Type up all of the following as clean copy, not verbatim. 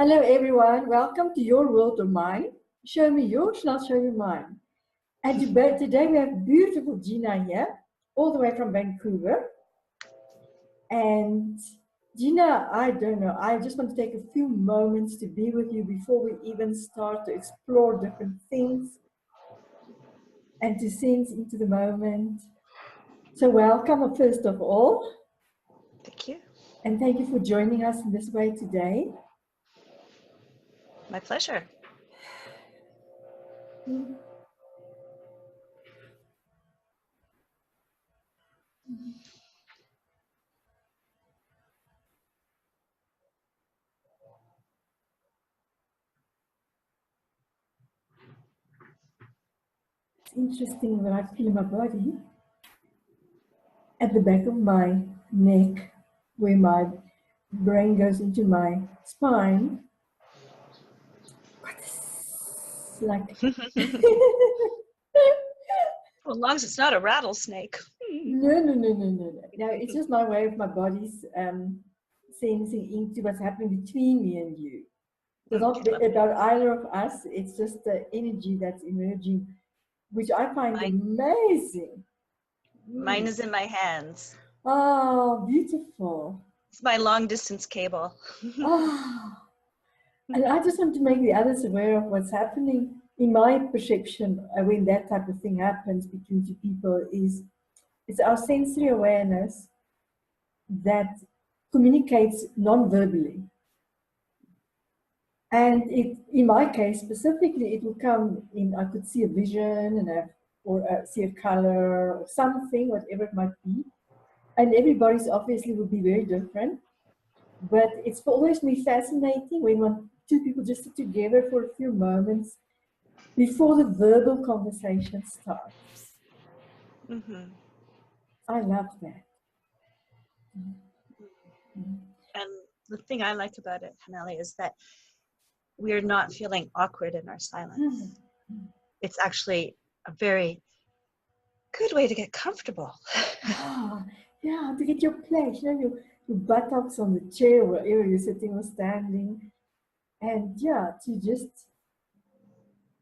Hello everyone, welcome to your world of mine. Show me yours and I'll show you mine. And today we have beautiful Gina here, all the way from Vancouver. And Gina, I don't know, I just want to take a few moments to be with you before we even start to explore different things and to sense into the moment. So welcome first of all. Thank you. And thank you for joining us in this way today. My pleasure. It's interesting when I feel my body at the back of my neck, where my brain goes into my spine. Like Well, as long as it's not a rattlesnake. No, it's just my way of my body's sensing into what's happening between me and you. So it's not about either of us, it's just the energy that's emerging, which I find amazing. Mine is in my hands. Oh, beautiful. It's my long distance cable. Oh. And I just want to make the others aware of what's happening in my perception when that type of thing happens between two people is it's our sensory awareness that communicates non-verbally. And in my case specifically, it will come in, I could see a vision or see a color or something, whatever it might be. And everybody's obviously will be very different. But it's always been fascinating when two people just sit together for a few moments before the verbal conversation starts. Mm-hmm. I love that. And the thing I like about it, Hannelie, is that we're not feeling awkward in our silence. It's actually a very good way to get comfortable. Yeah, to get your place, your buttocks on the chair, wherever you're sitting or standing. And yeah, to just,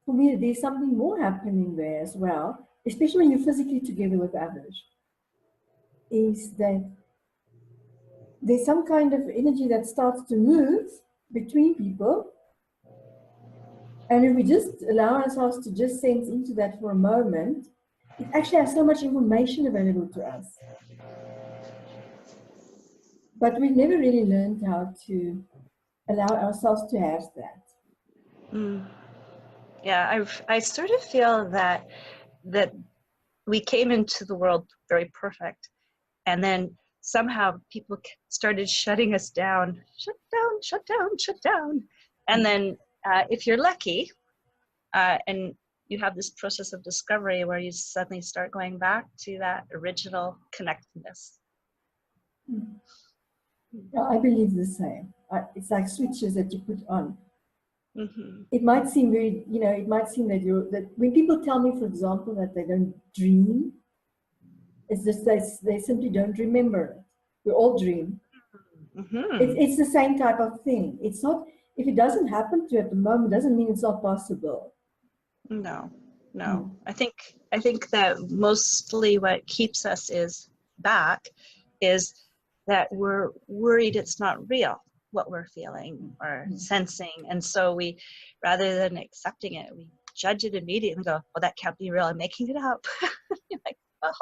for me, there's something more happening there as well, especially when you're physically together with others, is that there's some kind of energy that starts to move between people. And if we just allow ourselves to just sense into that for a moment, it actually has so much information available to us. But we've never really learned how to allow ourselves to have that. Yeah, I sort of feel that we came into the world very perfect, and then somehow people started shutting us down. Shut down, shut down, shut down. And then if you're lucky, and you have this process of discovery where you suddenly start going back to that original connectedness. Yeah, I believe the same. It's like switches that you put on. Mm-hmm. It might seem very, it might seem that when people tell me, for example, that they don't dream, it's just they simply don't remember it. We all dream. Mm-hmm. It's the same type of thing. It's not, if it doesn't happen to you at the moment, doesn't mean it's not possible. No. I think that mostly what keeps us back is that we're worried it's not real, what we're feeling or sensing. And so we, rather than accepting it, we judge it immediately and go, well, that can't be real, I'm making it up. You're like, well,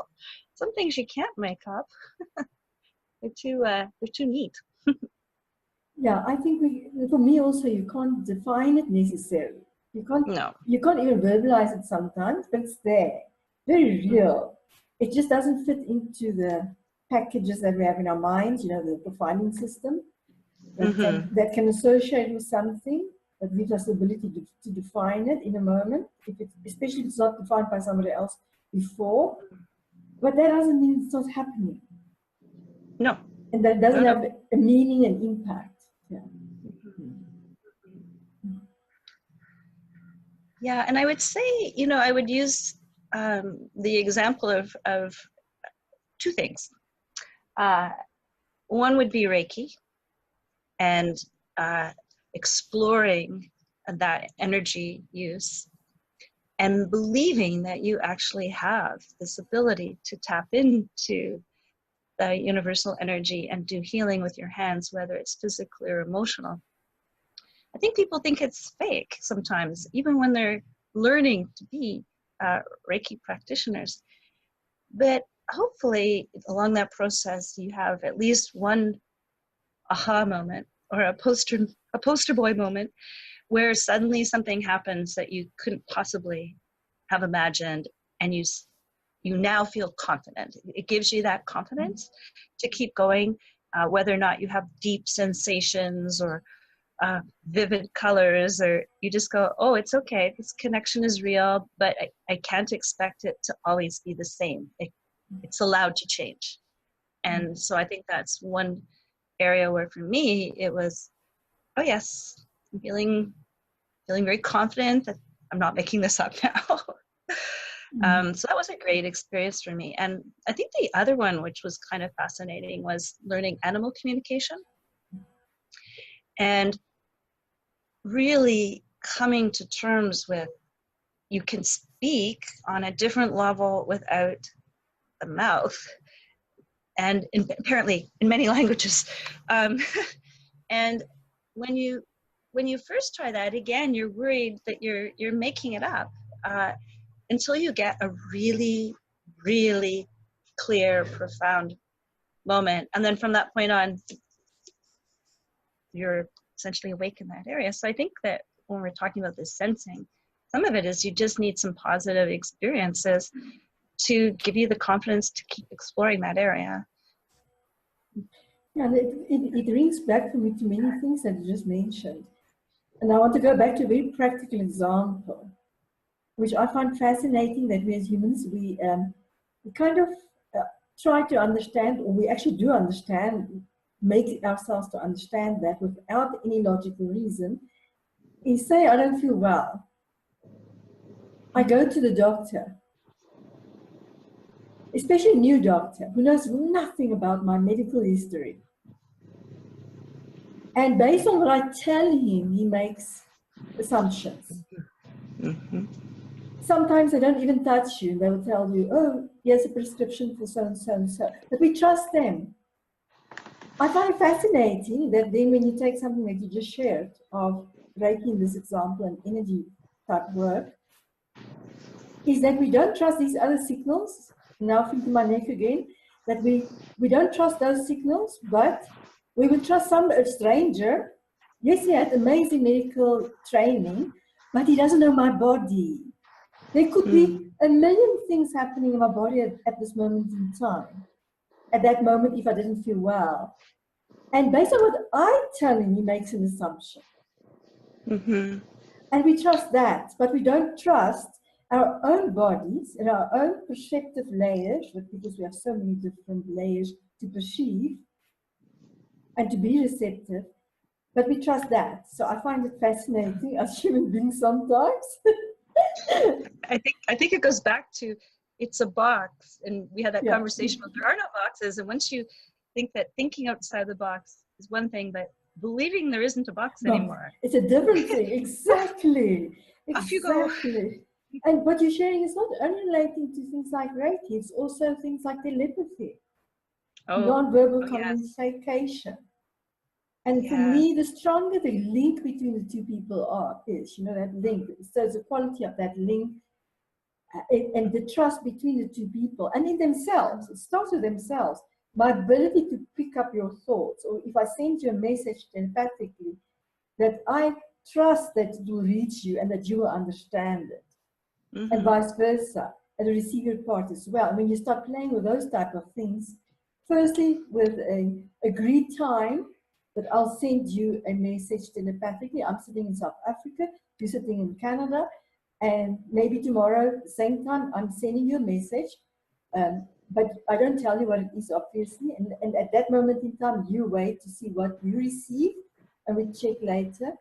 some things you can't make up. They're too neat. Yeah, I think for me also, you can't define it necessarily. You can't even verbalize it sometimes, but it's there, very real. It just doesn't fit into the packages that we have in our minds, the defining system that can associate with something that gives us the ability to define it in a moment, especially if it's not defined by somebody else before. But that doesn't mean it's not happening. No. And that doesn't have a meaning and impact. Yeah. Yeah, and I would say, I would use the example of two things. One would be Reiki, and exploring that energy use and believing that you actually have this ability to tap into the universal energy and do healing with your hands, whether it's physically or emotional. I think people think it's fake sometimes, even when they're learning to be Reiki practitioners. But hopefully along that process, you have at least one aha moment or a poster boy moment where suddenly something happens that you couldn't possibly have imagined, and you now feel confident. It gives you that confidence to keep going, whether or not you have deep sensations or vivid colors, or you just go, oh, it's okay, this connection is real, but I can't expect it to always be the same. It's allowed to change. And so I think that's one area where for me it was, oh yes, I'm feeling very confident that I'm not making this up now. So that was a great experience for me. And I think the other one, which was kind of fascinating, was learning animal communication and really coming to terms with you can speak on a different level without the mouth, and apparently in many languages. And when you first try that, again, you're worried that you're making it up, until you get a really, really clear, profound moment. And then from that point on, you're essentially awake in that area. So I think that when we're talking about this sensing, some of it is you just need some positive experiences to give you the confidence to keep exploring that area. Yeah, it rings back for me to many things that you just mentioned. And I want to go back to a very practical example, which I find fascinating, that we as humans, we kind of try to understand, or we actually do understand, make ourselves to understand that without any logical reason. Is say, I don't feel well. I go to the doctor, especially a new doctor who knows nothing about my medical history. And based on what I tell him, he makes assumptions. Mm-hmm. Sometimes they don't even touch you. They will tell you, oh, here's a prescription for so and so and so. But we trust them. I find it fascinating that then when you take something that you just shared of Reiki in this example and energy type work, is that we don't trust these other signals. Now thinking my neck again, that we don't trust those signals, but we would trust a stranger. Yes, he had amazing medical training, but he doesn't know my body. There could be a million things happening in my body at this moment in time. At that moment, if I didn't feel well. And based on what I tell him, he makes an assumption. Mm-hmm. And we trust that, but we don't trust our own bodies and our own perceptive layers, because we have so many different layers to perceive and to be receptive, but we trust that. So I find it fascinating as human beings sometimes. I think it goes back to, it's a box, and we had that Yeah. conversation about there are no boxes, and once you think that thinking outside the box is one thing, but believing there isn't a box anymore, it's a different thing. Exactly. off you go. Exactly. And what you're sharing is not only relating to things like Reiki, it's also things like telepathy, non-verbal communication. And for me, the stronger the link between the two people is, that link. So it's the quality of that link and the trust between the two people and in themselves. It starts with themselves. My ability to pick up your thoughts, or if I send you a message telepathically, that I trust that it will reach you and that you will understand it. Mm-hmm. And vice versa, and the receiver part as well. And when you start playing with those type of things, firstly, with an agreed time, that I'll send you a message telepathically. I'm sitting in South Africa, you're sitting in Canada, and maybe tomorrow, at the same time, I'm sending you a message, but I don't tell you what it is, obviously. And at that moment in time, you wait to see what you receive, and we check later.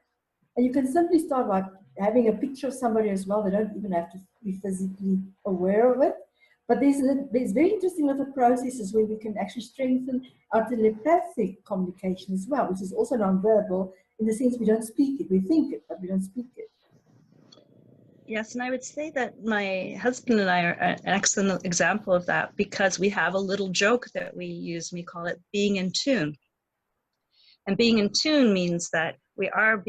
And you can simply start by having a picture of somebody as well. They don't even have to be physically aware of it. But there's very interesting little processes where we can actually strengthen our telepathic communication as well, which is also non-verbal in the sense we don't speak it. We think it, but we don't speak it. Yes, and I would say that my husband and I are an excellent example of that, because we have a little joke that we use, and we call it being in tune. And being in tune means that we are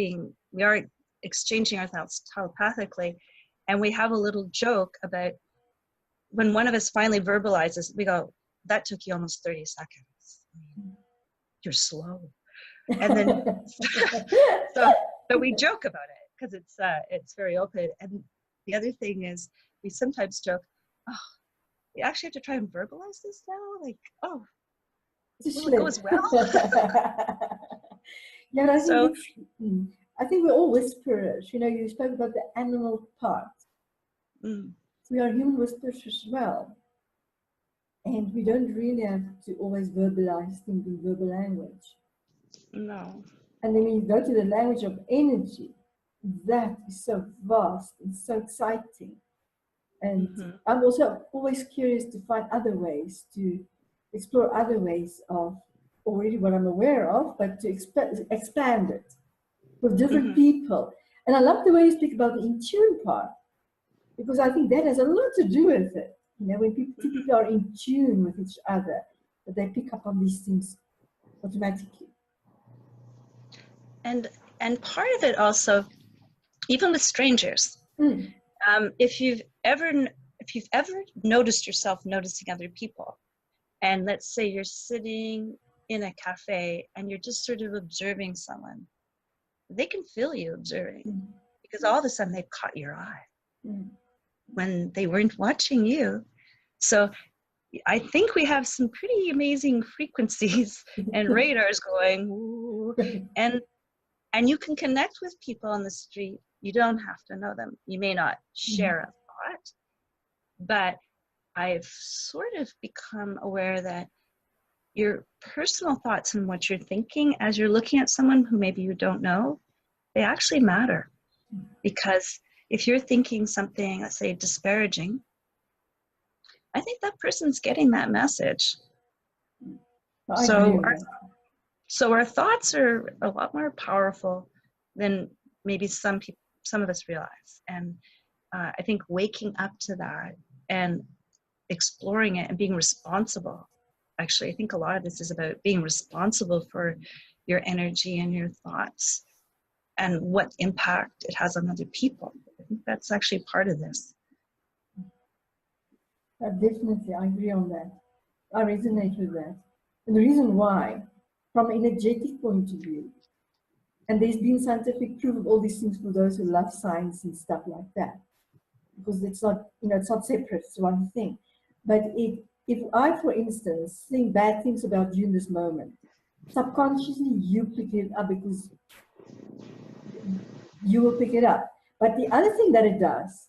exchanging our thoughts telepathically, and we have a little joke about when one of us finally verbalizes, we go, "That took you almost 30 seconds. You're slow." And then so we joke about it because it's very open. And the other thing is, we sometimes joke, "Oh, we actually have to try and verbalize this now? Like, oh, will it go as well?" Yeah, So I think we're all whisperers. You know, you spoke about the animal part. We are human whisperers as well. And we don't really have to always verbalize things in verbal language. No. And then when you go to the language of energy, that is so vast and so exciting. And I'm also always curious to find other ways, to explore other ways of already what I'm aware of, but to expand it with different people. And I love the way you speak about the in tune part, because I think that has a lot to do with it. You know, when people are in tune with each other, that they pick up on these things automatically. And part of it also, even with strangers, if you've ever noticed yourself noticing other people, and let's say you're sitting in a cafe and you're just sort of observing someone, they can feel you observing, because all of a sudden they've caught your eye when they weren't watching you. So I think we have some pretty amazing frequencies and radars going, ooh, and you can connect with people on the street. You don't have to know them. You may not share a thought, but I've sort of become aware that your personal thoughts and what you're thinking as you're looking at someone who maybe you don't know, they actually matter. Because if you're thinking something, let's say, disparaging, I think that person's getting that message. So our thoughts are a lot more powerful than maybe some of us realize. And I think waking up to that and exploring it and being responsible. Actually, I think a lot of this is about being responsible for your energy and your thoughts and what impact it has on other people. I think that's actually part of this. Definitely, I agree on that. I resonate with that. And the reason why, from an energetic point of view, and there's been scientific proof of all these things for those who love science and stuff like that, because it's not, it's not separate, it's one thing. But if I, for instance, think bad things about you in this moment, subconsciously you pick it up because you will pick it up. But the other thing that it does,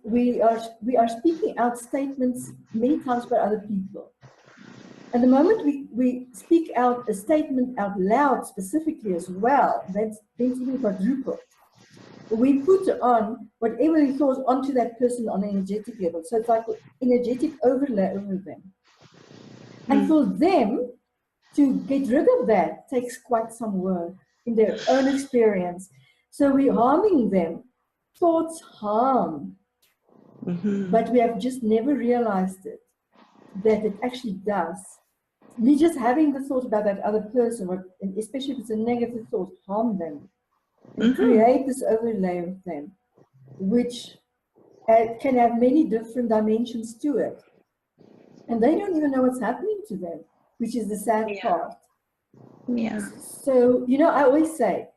we are speaking out statements many times by other people. And the moment we speak out a statement out loud specifically as well, that's even quadrupled. We put on whatever we thought onto that person on an energetic level. So it's like energetic overlay over them. And for them to get rid of that takes quite some work in their own experience. So we're harming them. Thoughts harm. But we have just never realized it, that it actually does. Me just having the thought about that other person, and especially if it's a negative thought, harm them. And create this overlay with them, which can have many different dimensions to it. And they don't even know what's happening to them, which is the sad part. Yeah. So, I always say,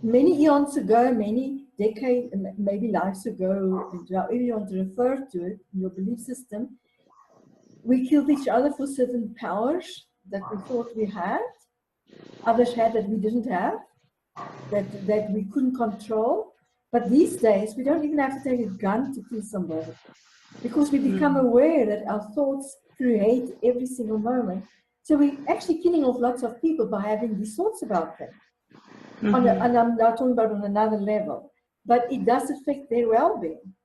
many eons ago, many decades, maybe lives ago, however you want to refer to it in your belief system, we killed each other for certain powers that we thought we had. Others had that we didn't have. That we couldn't control. But these days, we don't even have to take a gun to kill somebody, because we become aware that our thoughts create every single moment. So we're actually killing off lots of people by having these thoughts about them. And I'm now talking about on another level, but it does affect their well-being.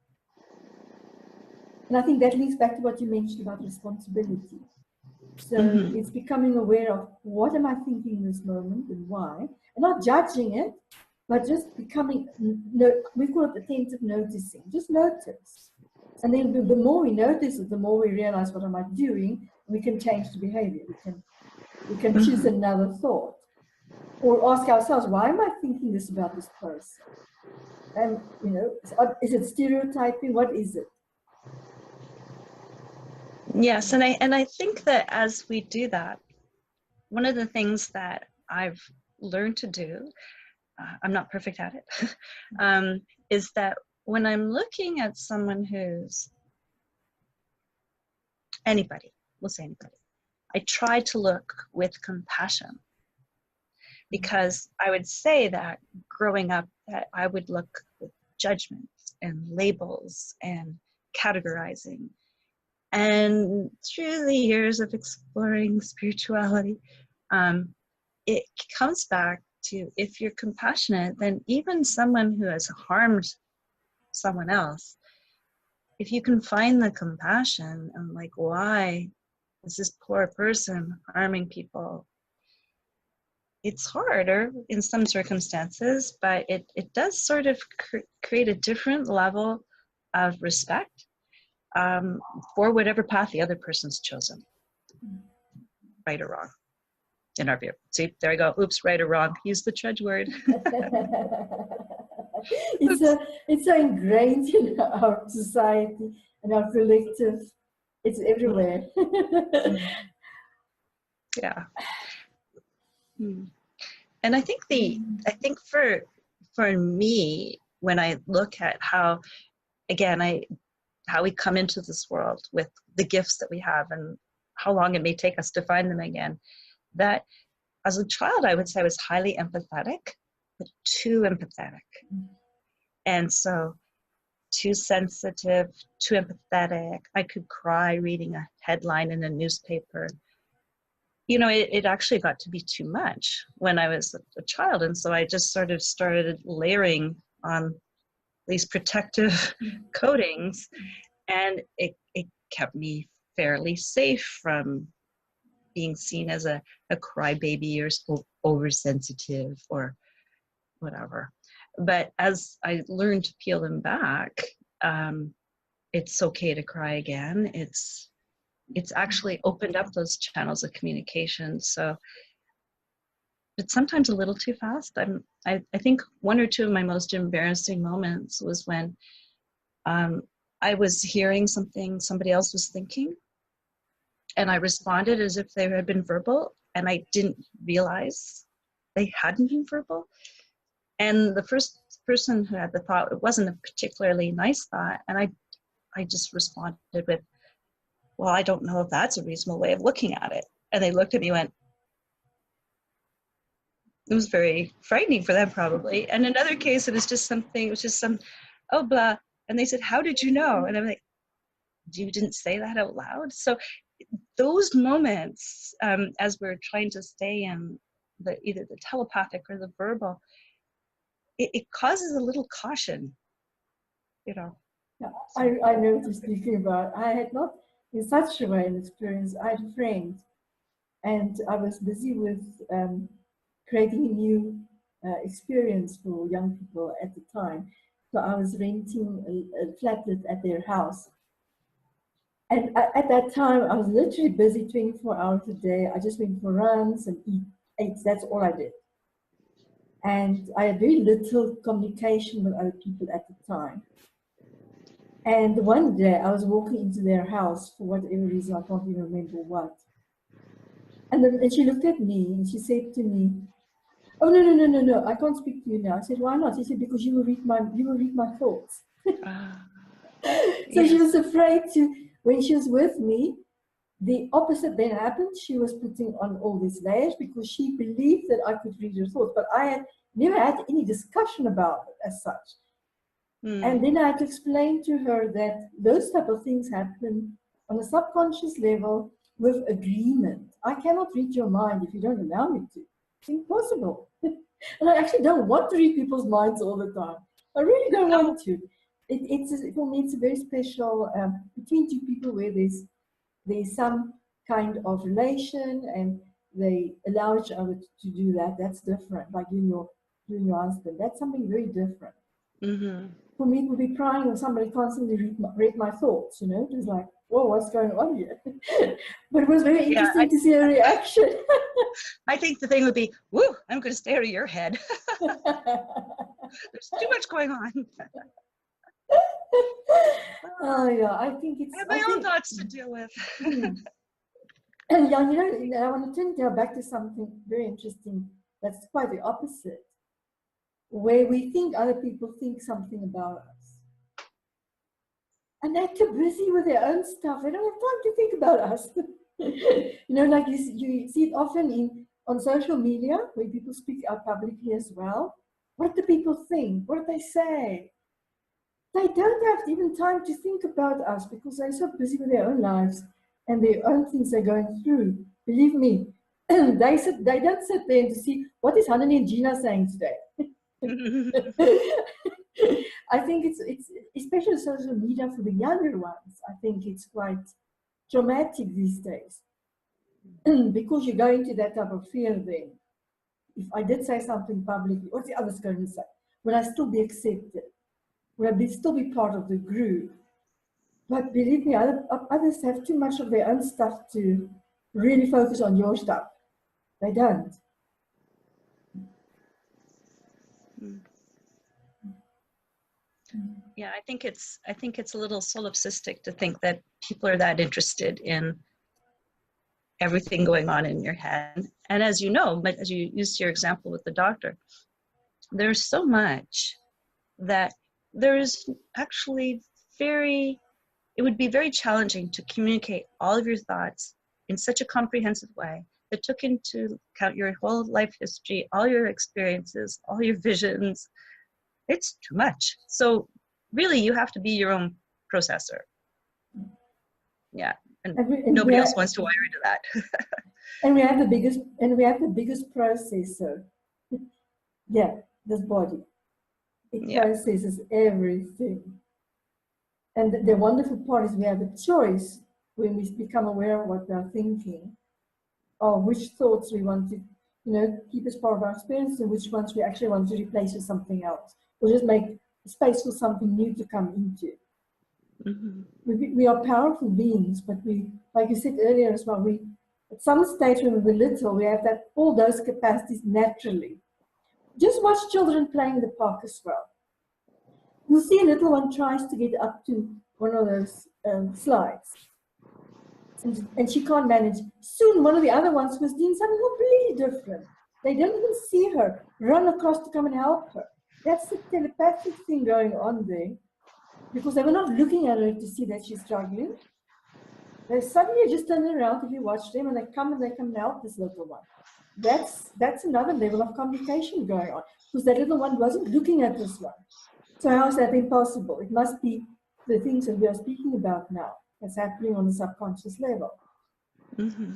And I think that links back to what you mentioned about responsibility. So Mm-hmm. it's becoming aware of what am I thinking in this moment and why, and not judging it, but just becoming, we call it attentive noticing. Just notice. And then the more we notice it, the more we realize what am I doing, we can change the behavior. We can choose Mm-hmm. another thought. Or ask ourselves, why am I thinking this about this person? And, is it stereotyping? What is it? Yes, and I think that as we do that, one of the things that I've learned to do, I'm not perfect at it, is that when I'm looking at someone who's anybody, we'll say anybody, I try to look with compassion, because I would say that growing up that I would look with judgments and labels and categorizing. And through the years of exploring spirituality, it comes back to, if you're compassionate, then even someone who has harmed someone else, if you can find the compassion and like, why is this poor person harming people? It's harder in some circumstances, but it does sort of create a different level of respect for whatever path the other person's chosen, right or wrong, in our view. See, there I go. Oops, right or wrong. Use the judge word. It's so ingrained in our society and our collective. It's everywhere. Yeah. And I think for me, when I look at how, again, how we come into this world with the gifts that we have and how long it may take us to find them again, that as a child, I would say I was highly empathetic, but too empathetic. And so too sensitive, too empathetic. I could cry reading a headline in a newspaper. It actually got to be too much when I was a child. And so I just sort of started layering on these protective coatings, and it kept me fairly safe from being seen as a crybaby or oversensitive or whatever. But as I learned to peel them back, it's okay to cry again. It's actually opened up those channels of communication. So, but sometimes a little too fast. I think one or two of my most embarrassing moments was when I was hearing something somebody else was thinking, and I responded as if they had been verbal, and I didn't realize they hadn't been verbal. And the first person who had the thought, it wasn't a particularly nice thought, and I just responded with, well, I don't know if that's a reasonable way of looking at it. And they looked at me and went, it was very frightening for them probably. And another case, it was just some, oh, blah. And they said, how did you know? And I'm like, you didn't say that out loud? So those moments, as we're trying to stay in either the telepathic or the verbal, it causes a little caution, Yeah, I know what you're speaking about. I had not in such a way an experience. I had a friend, and I was busy with creating a new experience for young people at the time. So I was renting a flatlet at their house. And at that time, I was literally busy 24 hours a day. I just went for runs and ate. That's all I did. And I had very little communication with other people at the time. And one day I was walking into their house for whatever reason, I can't even remember what. And she looked at me and she said to me, "Oh, no, I can't speak to you now." I said, "Why not?" She said, "Because you will read my thoughts." So yes. she was afraid to, when she was with me, the opposite then happened. She was putting on all these layers because she believed that I could read her thoughts, but I had never had any discussion about it as such. And then I had to explain to her that those type of things happen on a subconscious level with agreement. I cannot read your mind if you don't allow me to. It's impossible. And I actually don't want to read people's minds all the time. I really don't want to. for me, it's a very special between two people where there's some kind of relation and they allow each other to do that. That's different. Like you and your husband. That's something very different. Mm-hmm. For me, it would be crying or somebody constantly read my thoughts. You know, it was like, whoa, what's going on here? But it was very interesting to see a reaction. I think the thing would be, woo, I'm going to stare at your head. There's too much going on. Oh yeah, I think it's. I have my own thoughts to deal with. And yeah, you know, I want to turn now back to something very interesting. That's quite the opposite, where we think other people think something about us, and they're too busy with their own stuff. They don't have time to think about us. You know, like you see it often on social media where people speak out publicly as well. What do people think? What do they say? They don't have even time to think about us because they're so busy with their own lives and their own things they're going through. Believe me, they don't sit there to see what is Hannelie and Gina saying today. I think it's especially social media for the younger ones. I think it's quite traumatic these days because you go into that type of fear. Then, if I did say something publicly, what's the others going to say? Will I still be accepted? Will I still be part of the group? But believe me, others have too much of their own stuff to really focus on your stuff. They don't. Yeah, I think it's a little solipsistic to think that people are that interested in everything going on in your head. And as you know, but as you used your example with the doctor, there's so much that there is actually it would be very challenging to communicate all of your thoughts in such a comprehensive way that took into account your whole life history, all your experiences, all your visions. It's too much. So really, you have to be your own processor. Yeah, and nobody else wants to wire into that. And we have the biggest processor. Yeah, this body. It processes everything. And the wonderful part is we have a choice when we become aware of what we are thinking, or which thoughts we want to, keep as part of our experience, and which ones we actually want to replace with something else, or just make space for something new to come into. Mm-hmm. We are powerful beings, but we, like you said earlier as well, at some stage when we're little, we have all those capacities naturally. Just watch children playing in the park as well. You'll see a little one tries to get up to one of those slides, and she can't manage. Soon, one of the other ones was doing something completely different. They didn't even see her run across to come and help her. That's the telepathic thing going on there, because they were not looking at her to see that she's struggling. They suddenly just turn around if you watch them, and they come and help this little one. That's another level of communication going on, because that little one wasn't looking at this one. So how is that impossible? It must be the things that we are speaking about now that's happening on the subconscious level. Mm-hmm.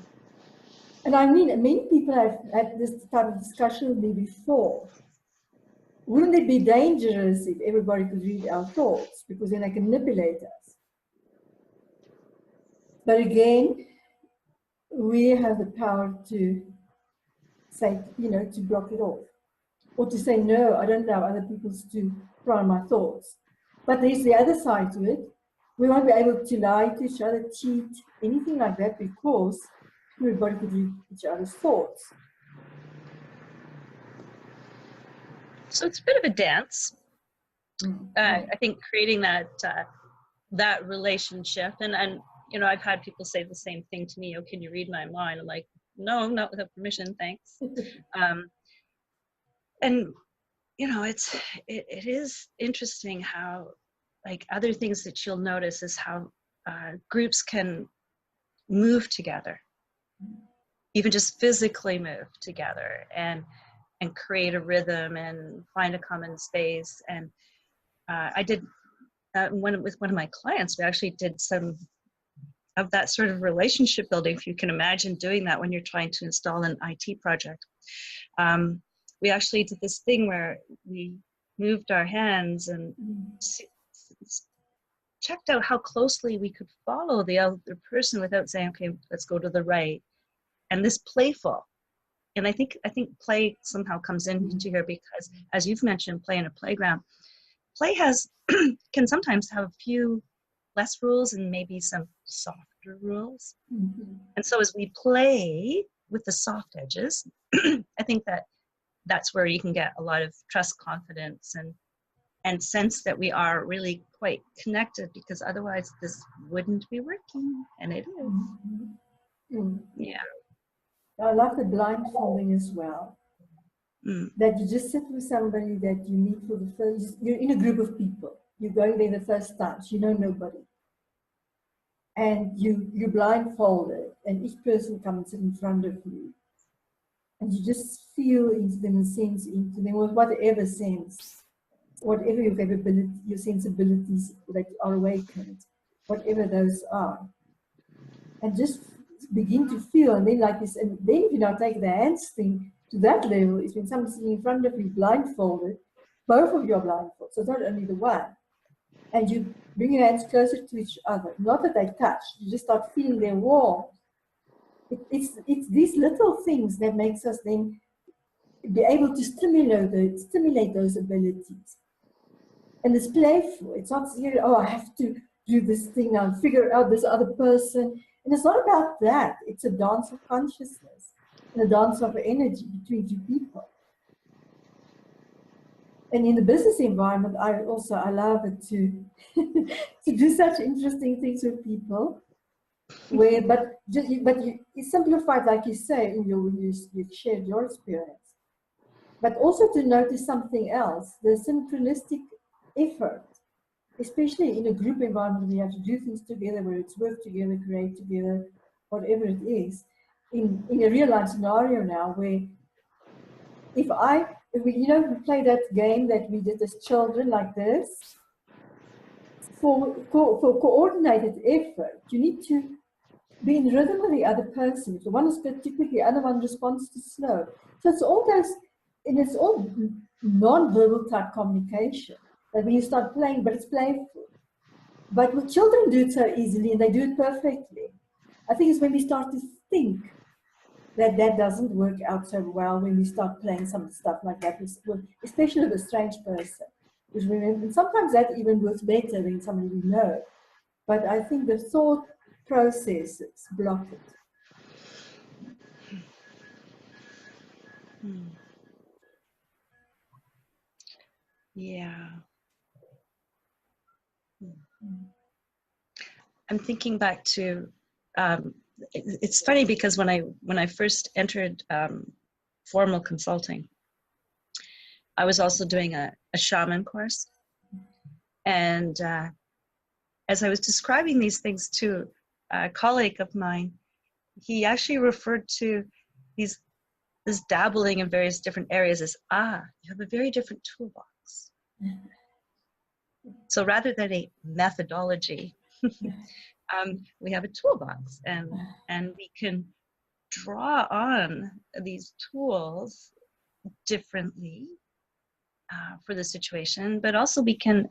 And I mean, many people have had this type of discussion with me before. Wouldn't it be dangerous if everybody could read our thoughts, because then they can manipulate us? But again, we have the power to say, to block it off, or to say, no, I don't allow other people to pry on my thoughts. But there's the other side to it. We won't be able to lie to each other, cheat, anything like that, because everybody could read each other's thoughts. So it's a bit of a dance. I think creating that relationship, and I've had people say the same thing to me. Oh, can you read my mind? I'm like, no, not without permission, thanks. And it is interesting how, like, other things that you'll notice is how groups can move together, even just physically move together and create a rhythm and find a common space. And I did with one of my clients, we actually did some of that sort of relationship building, if you can imagine doing that when you're trying to install an IT project. We actually did this thing where we moved our hands and checked out how closely we could follow the other person without saying, okay, let's go to the right. And this playful. And I think play somehow comes into here because, as you've mentioned, play in a playground. Play can sometimes have a few less rules and maybe some softer rules. And so as we play with the soft edges, I think that's where you can get a lot of trust, confidence, and sense that we are really quite connected, because otherwise this wouldn't be working, and it is. Yeah. I love the blindfolding as well. That you just sit with somebody that you meet for the first, you're in a group of people, you're going there the first time, so you know nobody. And you're blindfolded, and each person comes in front of you. And you just feel into them and sense into them with whatever sense, whatever your capability, your sensibilities that are awakened, whatever those are. And just begin to feel, and then like this, and then if you now take the hands thing to that level, is when someone's sitting in front of you blindfolded, both of you are blindfolded, so it's not only the one. And you bring your hands closer to each other, not that they touch, you just start feeling their warmth. It's these little things that makes us then be able to stimulate those abilities. And it's playful. It's not, oh, I have to do this thing now and figure out this other person. And it's not about that. It's a dance of consciousness and a dance of energy between two people. And in the business environment, I love it to to do such interesting things with people. But you simplify it, like you say, in you shared your experience. But also to notice something else, the synchronistic effort, especially in a group environment where you have to do things together, where it's work together, create together, whatever it is. In a real life scenario now, where if we play that game that we did as children like this, for coordinated effort, you need to be in rhythm with the other person. If the one is good quickly, the other one responds to slow. So it's all those, and it's all non-verbal type communication that when you start playing, but it's playful. But with children do it so easily and they do it perfectly. I think it's when we start to think that doesn't work out so well, when we start playing some stuff like that, especially with a strange person. And sometimes that even works better than somebody we know. But I think the thought processes block it. Yeah. I'm thinking back to, it's funny because when I first entered formal consulting, I was also doing a shaman course. And as I was describing these things to a colleague of mine, he actually referred to this dabbling in various different areas as, you have a very different toolbox. So rather than a methodology, we have a toolbox, and we can draw on these tools differently for the situation, but also we can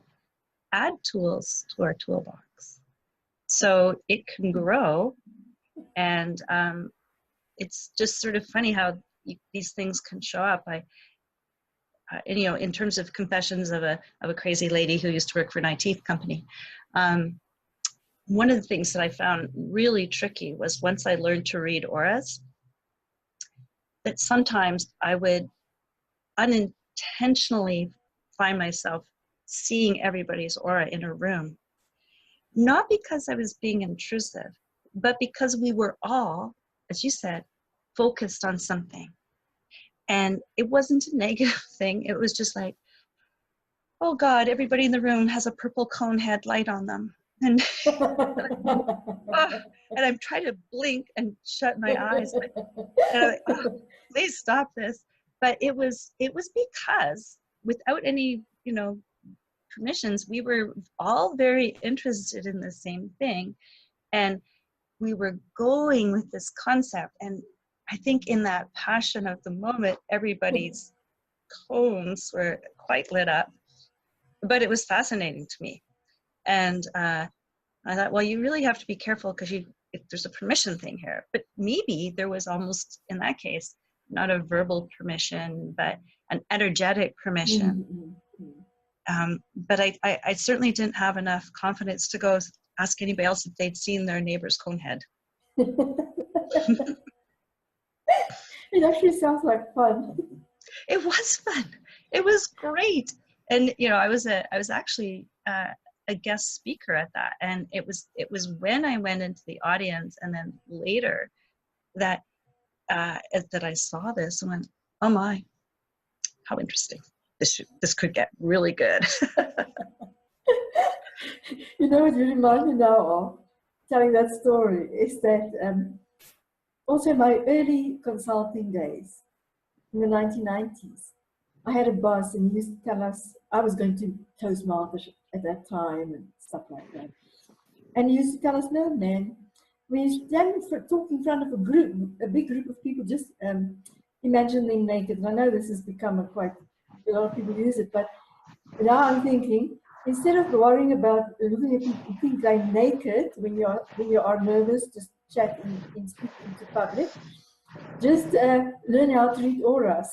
add tools to our toolbox so it can grow. And it's just sort of funny how these things can show up. In terms of confessions of a crazy lady who used to work for an IT company, one of the things that I found really tricky was, once I learned to read auras, that sometimes I would unintentionally find myself seeing everybody's aura in a room, not because I was being intrusive, but because we were all, as you said, focused on something. And it wasn't a negative thing. It was just like, oh God, everybody in the room has a purple cone head light on them. And and I'm trying to blink and shut my eyes. And I'm like, please stop this. But it was because, without any, permissions, we were all very interested in the same thing. And we were going with this concept. And I think in that passion of the moment, everybody's cones were quite lit up. But it was fascinating to me. And I thought, well, you really have to be careful because if there's a permission thing here. But maybe there was almost, in that case, not a verbal permission, but an energetic permission. But I certainly didn't have enough confidence to go ask anybody else if they'd seen their neighbor's cone head. It actually sounds like fun. It was fun. It was great. And I was actually a guest speaker at that, and it was when I went into the audience and then later that I saw this and went, oh my, how interesting. This could get really good. You know what you remind me now of, telling that story, is that also in my early consulting days in the 1990s, I had a boss and he used to tell us, I was going to Toastmasters at that time and stuff like that. And he used to tell us, no man, when you stand talking in front of a big group of people, just imagine them naked. And I know this has become a lot of people use it, but now I'm thinking, instead of worrying about looking at people who think they're naked when you are nervous, just chat in speaking to public, just learn how to read auras.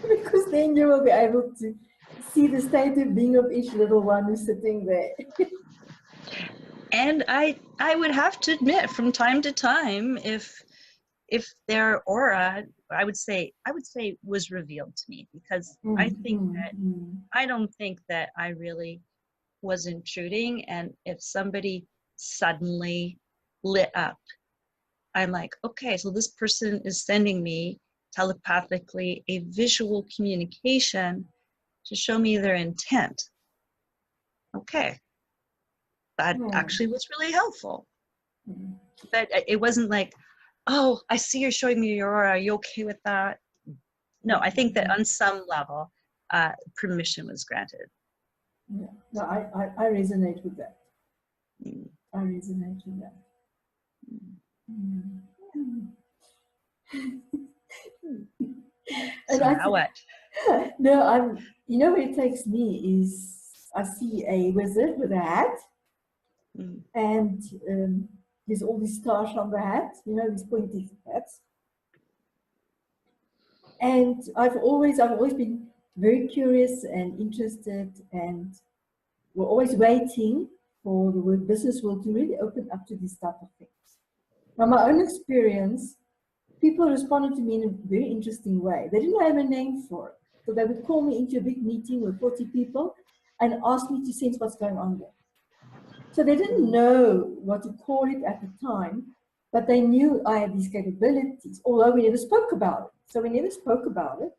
Because then you will be able to see the state of being of each little one who's sitting there. And I would have to admit, from time to time, if their aura, I would say was revealed to me, because I don't think that I really was intruding. And if somebody suddenly lit up, I'm like, okay, so this person is sending me telepathically a visual communication to show me their intent. Okay, that actually was really helpful. But it wasn't like, oh, I see you're showing me your aura, are you okay with that? No, I think that on some level, permission was granted. Yeah, no, I resonate with that. I resonate with that. So now what? No, where it takes me is I see a wizard with a hat, and there's all these stars on the hat, these pointy hats. And I've always been very curious and interested, and we're always waiting for the business world to really open up to these type of things. Now, my own experience, people responded to me in a very interesting way. They didn't have a name for it. So they would call me into a big meeting with 40 people and ask me to sense what's going on there. So they didn't know what to call it at the time, but they knew I had these capabilities, although we never spoke about it. So we never spoke about it.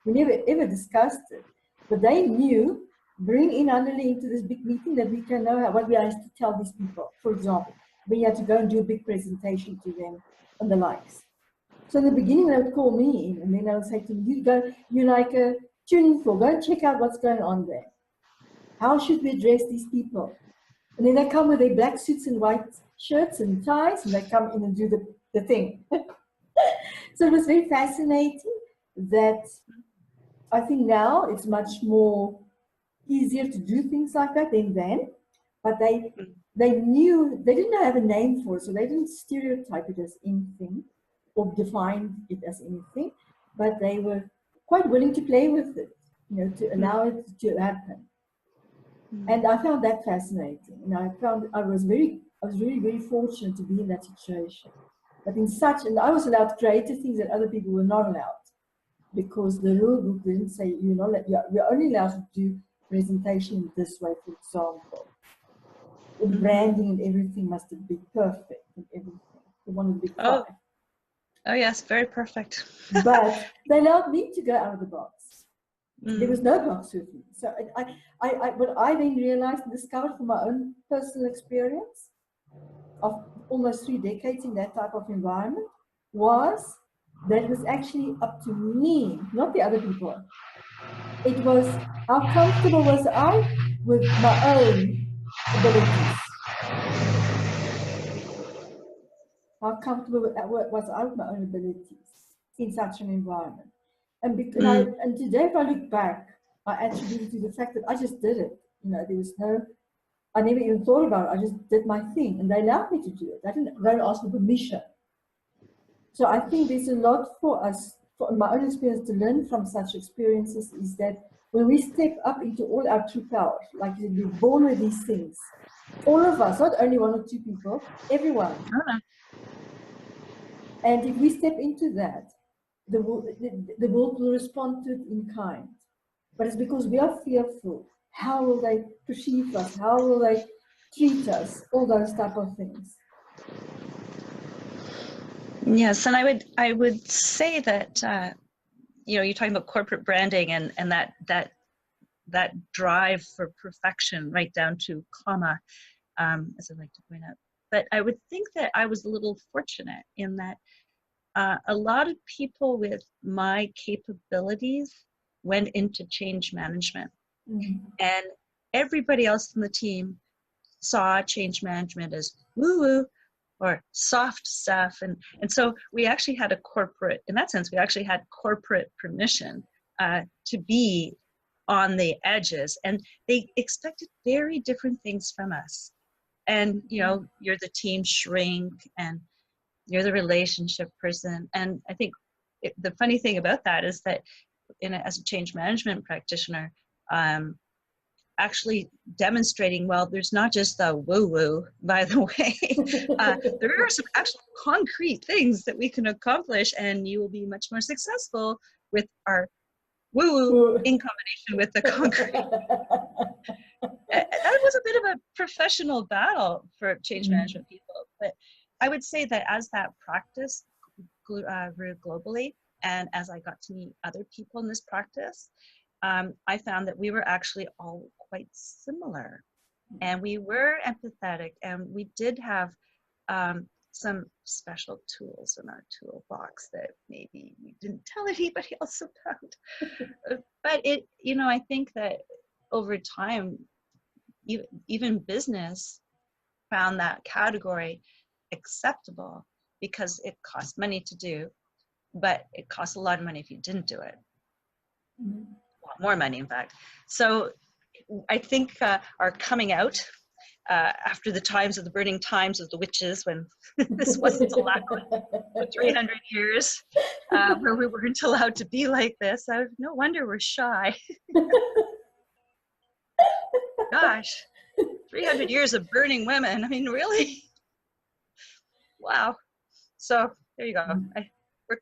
We never ever discussed it. But they knew, bring in Hannelie into this big meeting, that we can know what we are to tell these people. For example, we had to go and do a big presentation to them and the likes. So in the beginning, they would call me in, and then they would say to me, you're like a tuning fork, go and check out what's going on there. How should we address these people? And then they come with their black suits and white shirts and ties, and they come in and do the thing. So it was very fascinating that I think now it's much more easier to do things like that than then. But they knew, they didn't have a name for it, so they didn't stereotype it as anything or define it as anything, but they were quite willing to play with it, to allow it to happen. And I found that fascinating. And I was really, very fortunate to be in that situation. But and I was allowed creative things that other people were not allowed, because the rule book didn't say you're only allowed to do presentation this way, for example. The branding and everything must be perfect and everything. The one with the big five. Oh yes, very perfect. But they allowed me to go out of the box. There was no box with me. So what I then realized and discovered from my own personal experience of almost 3 decades in that type of environment was that it was actually up to me, not the other people. It was how comfortable was I with my own abilities. How comfortable was I with my own abilities in such an environment. And today, if I look back, I attribute it to the fact that I just did it. You know, there was no, I never even thought about it. I just did my thing, and they allowed me to do it. I don't ask for permission. So I think there's a lot for us, from my own experience, to learn from such experiences, is that when we step up into all our true power, like we're born with these things, all of us, not only one or two people, everyone. And if we step into that, the world will respond to it in kind. But it's because we are fearful. How will they perceive us? How will they treat us? All those type of things. Yes, and I would say that you know, you're talking about corporate branding and that drive for perfection, right down to comma, as I like to point out. But I would think that I was a little fortunate in that a lot of people with my capabilities went into change management, and everybody else in the team saw change management as woo-woo or soft stuff, and so we actually had a corporate, in that sense, we actually had corporate permission to be on the edges, and they expected very different things from us. And you know, you're the team shrink, and you're the relationship person. And I think the funny thing about that is that as a change management practitioner, actually demonstrating, well, there's not just the woo-woo, by the way. There are some actual concrete things that we can accomplish, and you will be much more successful with our woo-woo in combination with the concrete. That was a bit of a professional battle for change management people. But I would say that as that practice grew globally, and as I got to meet other people in this practice, I found that we were actually all quite similar, and we were empathetic, and we did have some special tools in our toolbox that maybe we didn't tell anybody else about. But it, you know, I think that over time, even business found that category acceptable because it cost money to do, but it costs a lot of money if you didn't do it. A lot more money, in fact. So I think our coming out after the times of the burning times of the witches, when this wasn't allowed for 300 years, where we weren't allowed to be like this, no wonder we're shy. Gosh, 300 years of burning women. I mean, really? Wow. So there you go.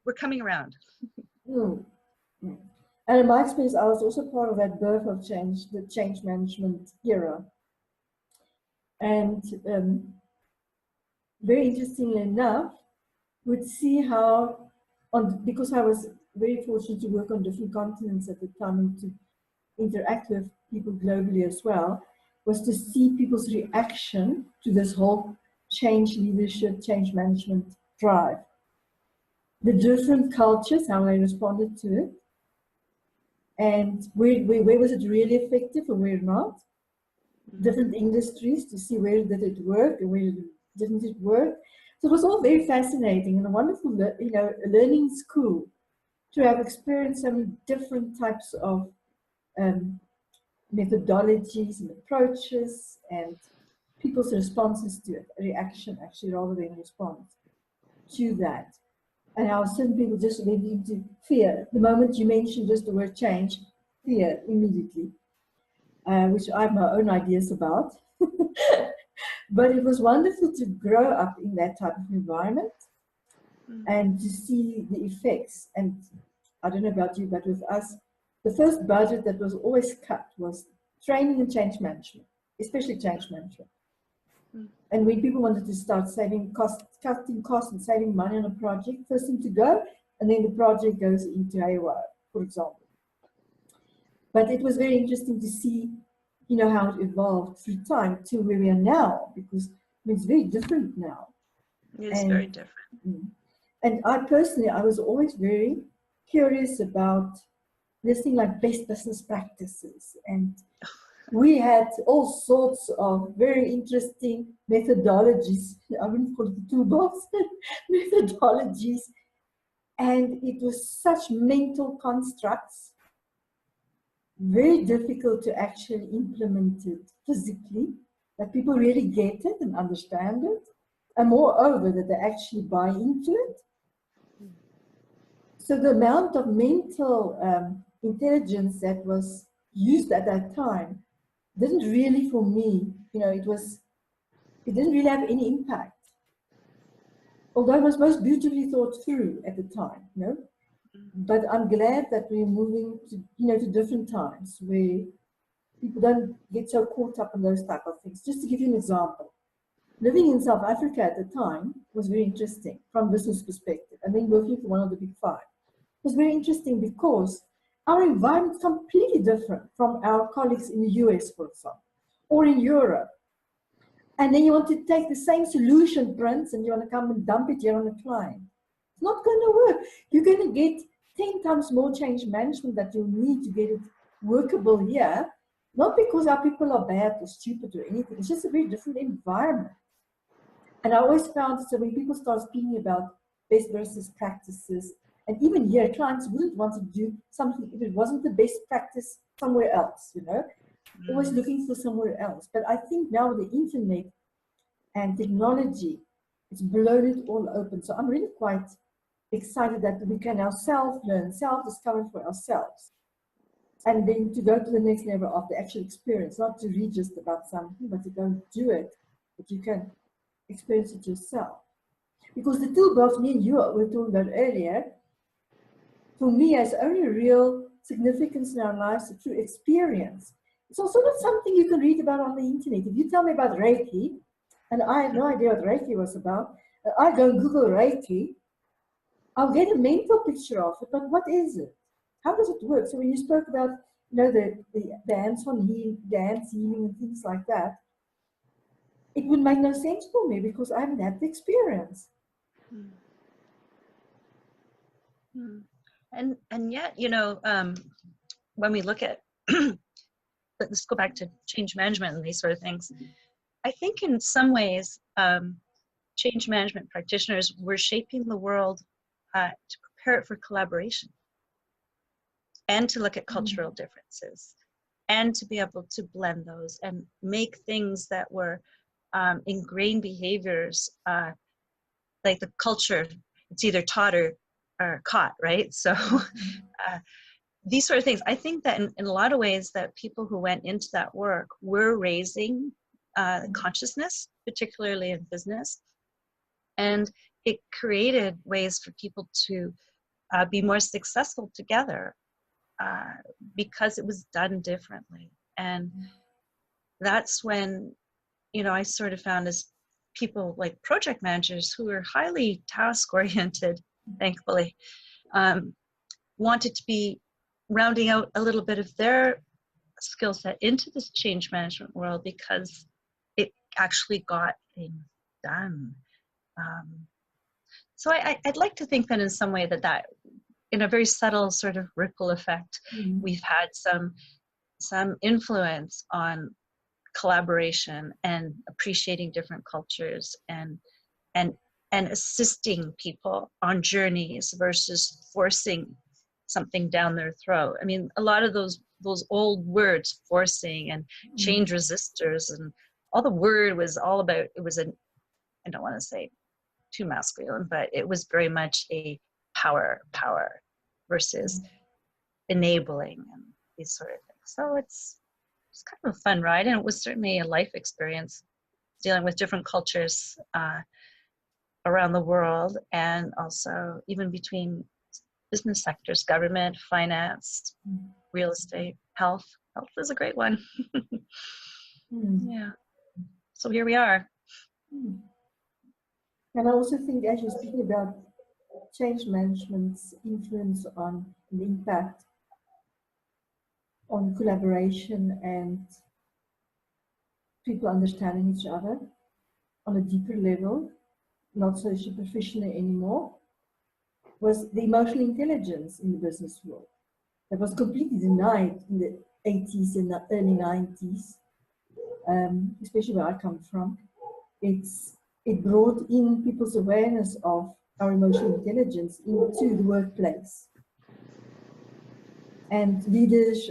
We're coming around. And in my experience, I was also part of that birth of change, the change management era. And very interestingly enough, would see how, because I was very fortunate to work on different continents at the time and to interact with people globally as well, was to see people's reaction to this whole change leadership, change management drive. The different cultures, how they responded to it, and where was it really effective and where not. Different industries to see where did it work and where didn't it work. So it was all very fascinating and a wonderful, you know, learning school to have experienced so many different types of methodologies and approaches and people's responses to it, reaction actually rather than response to that. And how certain people just went into fear. The moment you mentioned just the word change, fear immediately, which I have my own ideas about. But it was wonderful to grow up in that type of environment and to see the effects. And I don't know about you, but with us, the first budget that was always cut was training and change management, especially change management. And when people wanted to start saving costs, cutting costs and saving money on a project, first thing to go, and then the project goes into haywire, for example. But it was very interesting to see, you know, how it evolved through time to where we are now, because it's very different now. It's very different. And I personally, I was always very curious about this thing like best business practices. And we had all sorts of very interesting methodologies. I wouldn't call it the toolbox, methodologies. And it was such mental constructs very difficult to actually implement it physically, that people really get it and understand it, and moreover, that they actually buy into it. So the amount of mental intelligence that was used at that time didn't really, for me, it didn't really have any impact. Although it was most beautifully thought through at the time, But I'm glad that we're moving to different times where people don't get so caught up in those type of things. Just to give you an example, living in South Africa at the time was very interesting from a business perspective, and then working for one of the big five. It was very interesting because our environment is completely different from our colleagues in the US, for example, or in Europe. And then you want to take the same solution, Prince, and you want to come and dump it here on the client. It's not going to work. You're going to get 10 times more change management that you need to get it workable here. Not because our people are bad or stupid or anything. It's just a very different environment. And I always found that when people start speaking about best versus practices, and even here, clients wouldn't want to do something if it wasn't the best practice somewhere else, Always looking for somewhere else. But I think now with the internet and technology, it's blown it all open. So I'm really quite excited that we can now self-learn, self-discover for ourselves. And then to go to the next level of the actual experience, not to read just about something, but to go and do it, that you can experience it yourself. Because the toolbox me and you were talking about earlier, for me, has only real significance in our lives through experience. It's also not something you can read about on the internet. If you tell me about Reiki, and I had no idea what Reiki was about, I go and Google Reiki, I'll get a mental picture of it, but what is it? How does it work? So when you spoke about, the hands-on healing, dance healing and things like that, it would make no sense for me because I haven't had the experience. And yet, when we look at, let's go back to change management and these sort of things. I think in some ways, change management practitioners were shaping the world to prepare it for collaboration and to look at cultural differences and to be able to blend those and make things that were ingrained behaviors, like the culture, it's either taught or caught, right? So these sort of things, I think that in a lot of ways that people who went into that work were raising consciousness, particularly in business. And it created ways for people to be more successful together because it was done differently. And that's when, I sort of found as people like project managers who are highly task oriented, thankfully, wanted to be rounding out a little bit of their skill set into this change management world because it actually got things done. So I'd like to think that in some way that in a very subtle sort of ripple effect, we've had some influence on collaboration and appreciating different cultures and assisting people on journeys versus forcing something down their throat. I mean, a lot of those old words, forcing and change resistors, and all the word was all about, I don't want to say too masculine, but it was very much a power versus enabling and these sort of things. So it's kind of a fun ride, and it was certainly a life experience dealing with different cultures around the world, and also even between business sectors, government, finance, real estate, health. Health is a great one. Yeah. So here we are. And I also think, as you're speaking about change management's influence on the impact on collaboration and people understanding each other on a deeper level, not so superficially anymore, was the emotional intelligence in the business world that was completely denied in the 80s and the early 90s, especially where I come from. It brought in people's awareness of our emotional intelligence into the workplace. And leaders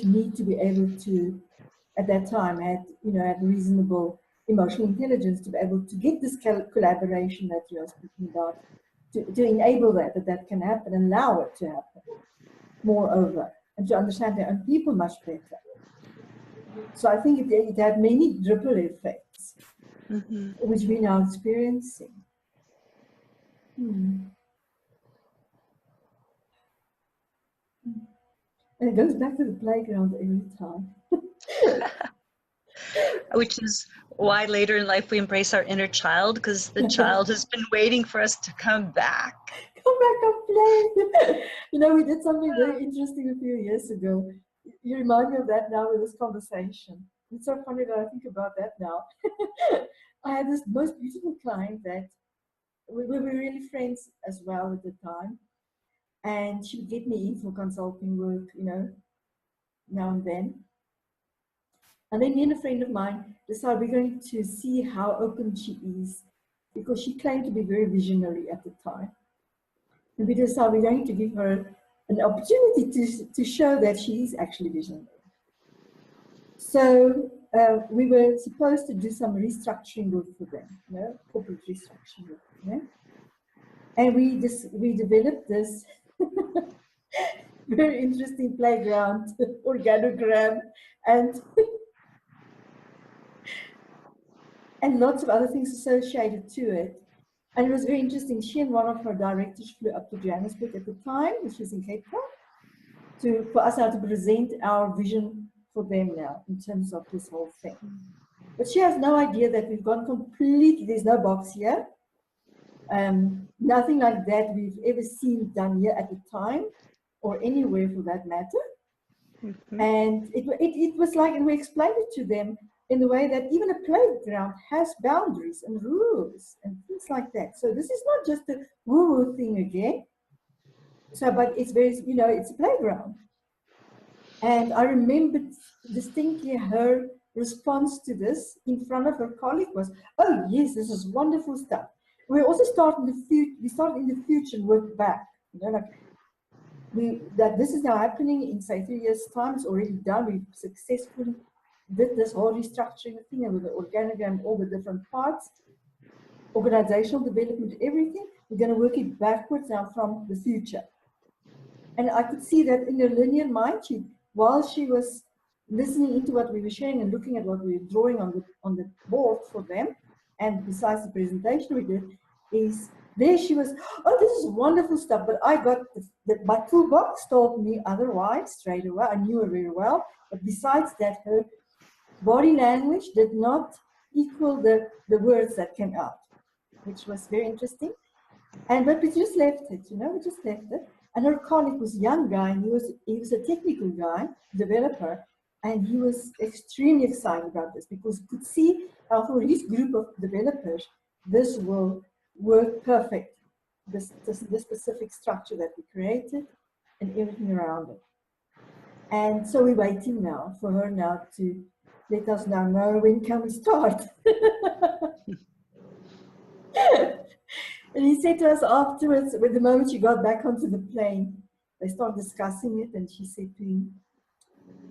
need to be able to, at that time, have reasonable emotional intelligence to be able to get this collaboration that you are speaking about, to enable that can happen, and allow it to happen. Moreover, and to understand their own people much better. So I think it had many ripple effects, which we're now experiencing. And it goes back to the playground every time. Which is why later in life we embrace our inner child, because the child has been waiting for us to come back. Come back and play. We did something very interesting a few years ago. You remind me of that now with this conversation. It's so funny that I think about that now. I had this most beautiful client that we were really friends as well at the time. And she would get me in for consulting work, now and then. And then me and a friend of mine decided we're going to see how open she is, because she claimed to be very visionary at the time. And we decided we're going to give her an opportunity to show that she is actually visionary. So we were supposed to do some restructuring work for them, corporate restructuring work for them. And we developed this very interesting playground organogram and lots of other things associated to it. And it was very interesting. She and one of her directors flew up to Johannesburg at the time, which was in Cape Town, for us now to present our vision for them now in terms of this whole thing. But she has no idea that we've gone completely, there's no box here. Nothing like that we've ever seen done here at the time, or anywhere for that matter. And it was like, and we explained it to them in the way that even a playground has boundaries and rules and things like that. So this is not just a woo-woo thing again. So, but it's very, it's a playground. And I remember distinctly her response to this in front of her colleague was, "Oh yes, this is wonderful stuff. We also start in the future. We start in the future and work back. That this is now happening in say 3 years' time. It's already done. We've successfully did this whole restructuring thing, and with the organogram, all the different parts, organizational development, everything. We're going to work it backwards now from the future." And I could see that in her linear mind, while she was listening into what we were sharing and looking at what we were drawing on the board for them, and besides the presentation we did, is there she was, "Oh, this is wonderful stuff, but I got my toolbox told me otherwise straight away." I knew her very well, but besides that, her body language did not equal the words that came out, which was very interesting. But we just left it, we just left it. And her colleague was a young guy, and he was a technical guy, developer, and he was extremely excited about this because he could see how for his group of developers, this will work perfect, this specific structure that we created and everything around it. And so we're waiting now for her now to let us now know when can we start. And he said to us afterwards, with the moment she got back onto the plane, they started discussing it, and she said to him,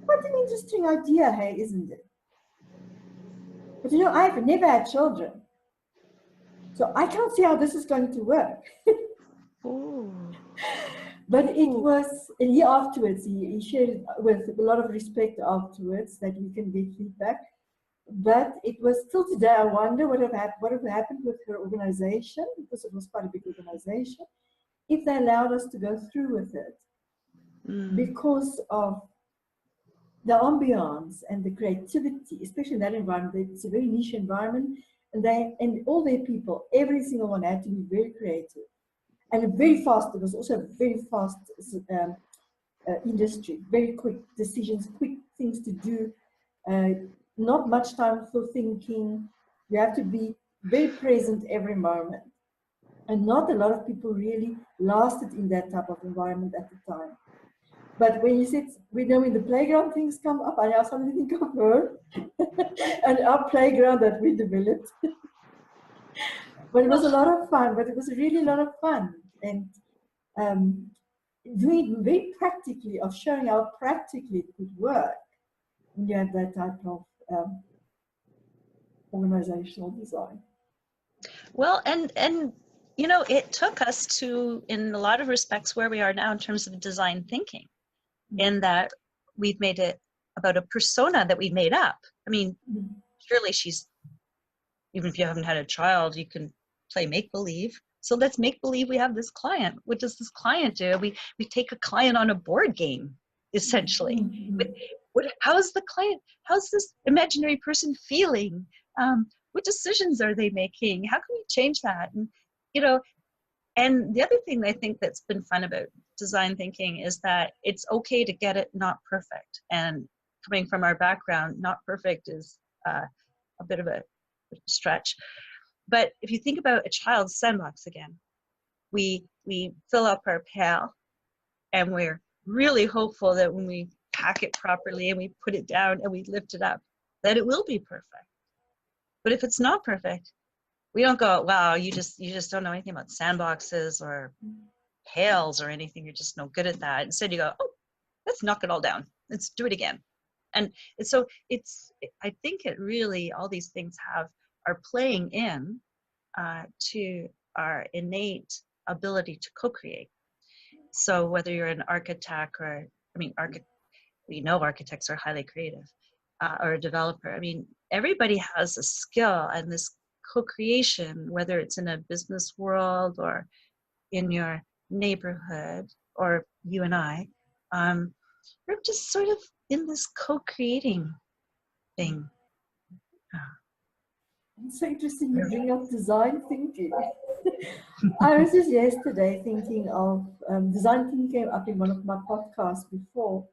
"What an interesting idea, hey, isn't it? But I've never had children, so I can't see how this is going to work." But it was, and he afterwards, he shared it with a lot of respect afterwards that we can get feedback. But it was still today, I wonder what have happened with her organization, because it was quite a big organization, if they allowed us to go through with it. Because of the ambiance and the creativity, especially in that environment. It's a very niche environment, and all their people, every single one had to be very creative. And very fast, it was also a very fast industry, very quick decisions, quick things to do. Not much time for thinking. You have to be very present every moment. And not a lot of people really lasted in that type of environment at the time. But when you said, when the playground things come up, I now suddenly think of her and our playground that we developed. But it was a lot of fun, but it was really a lot of fun. And doing it very practically, of showing how practically it could work when you have that type of organizational design. Well, and you know, it took us to, in a lot of respects, where we are now in terms of design thinking, in that we've made it about a persona that we made up. I mean, surely she's, even if you haven't had a child, you can play make-believe. So let's make believe we have this client. What does this client do? We take a client on a board game, essentially. How's the client, how's this imaginary person feeling? What decisions are they making? How can we change that? And, you know, and the other thing I think that's been fun about design thinking is that it's okay to get it not perfect. And coming from our background, not perfect is a bit of a stretch. But if you think about a child's sandbox again, we fill up our pail and we're really hopeful that when we pack it properly and we put it down and we lift it up, that it will be perfect. But if it's not perfect, we don't go, wow, you just don't know anything about sandboxes or pails or anything. You're just no good at that. Instead you go, oh, let's knock it all down. Let's do it again. And so I think it really, all these things are playing in to our innate ability to co-create. So whether you're an architect or, I mean, we know architects are highly creative, or a developer. I mean, everybody has a skill, and this co-creation, whether it's in a business world or in your neighborhood or you and I, we're just sort of in this co-creating thing. It's so interesting you bring up design thinking. I was just yesterday thinking of design thinking came up in one of my podcasts before.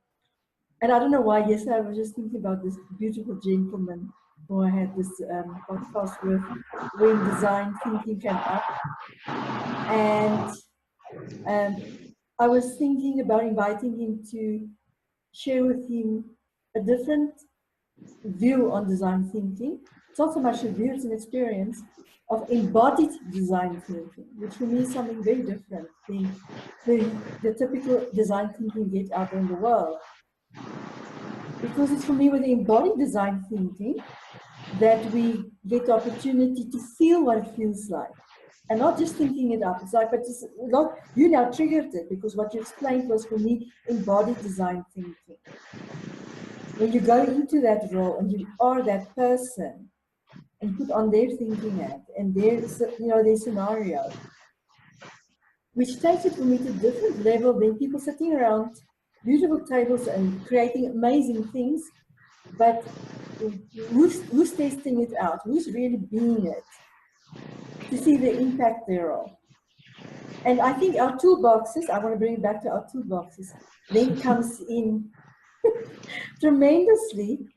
And I don't know why, yesterday I was just thinking about this beautiful gentleman who I had this podcast with when design thinking came up. And I was thinking about inviting him to share with him a different view on design thinking. It's not so much a view, it's an experience of embodied design thinking, which for me is something very different than the typical design thinking you get out there in the world. Because it's for me with the embodied design thinking that we get the opportunity to feel what it feels like. And not just thinking it up. It's like, but it's not, you now triggered it, because what you explained was for me embodied design thinking. When you go into that role and you are that person and put on their thinking hat and their, their scenario, which takes it for me to a different level than people sitting around beautiful tables and creating amazing things, but who's testing it out? Who's really being it? To see the impact thereof. And I think our toolboxes, I want to bring it back to our toolboxes, then comes in tremendously,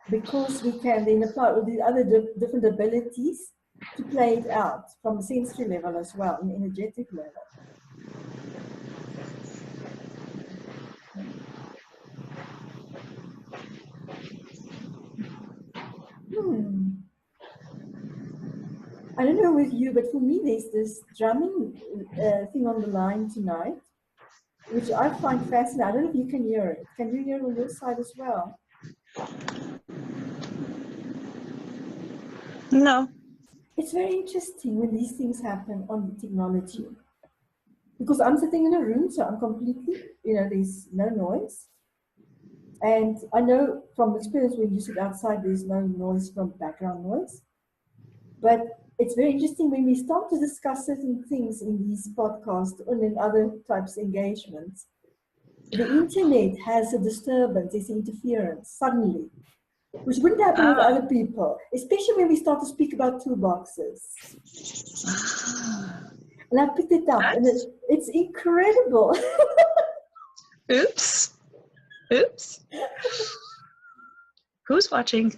because we can then apply all the other different abilities to play it out from a sensory level as well, an energetic level. I don't know with you, but for me, there's this drumming thing on the line tonight, which I find fascinating. I don't know if you can hear it. Can you hear it on your side as well? No. It's very interesting when these things happen on the technology. Because I'm sitting in a room, so I'm completely, there's no noise. And I know from experience when you sit outside, there's no noise from background noise. But it's very interesting when we start to discuss certain things in these podcasts and in other types of engagements. The internet has a disturbance, there's interference suddenly, which wouldn't happen with other people, especially when we start to speak about toolboxes. And I picked it up, and it's incredible. Oops. Who's watching?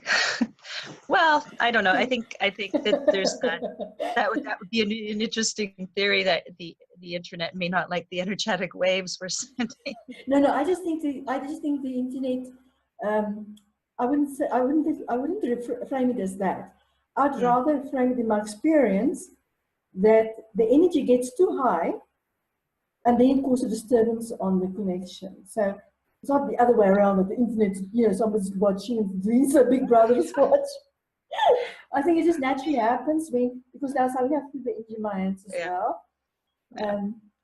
Well, I don't know. I think that there's that would be an interesting theory, that the internet may not like the energetic waves we're sending. No, I just think the internet. I wouldn't frame it as that. I'd rather frame it in my experience that the energy gets too high, and then cause a disturbance on the connection. So it's not the other way around that the internet, someone's watching and doing so Big Brother is watching. I think it just naturally happens because that's how we have people in my hands as well.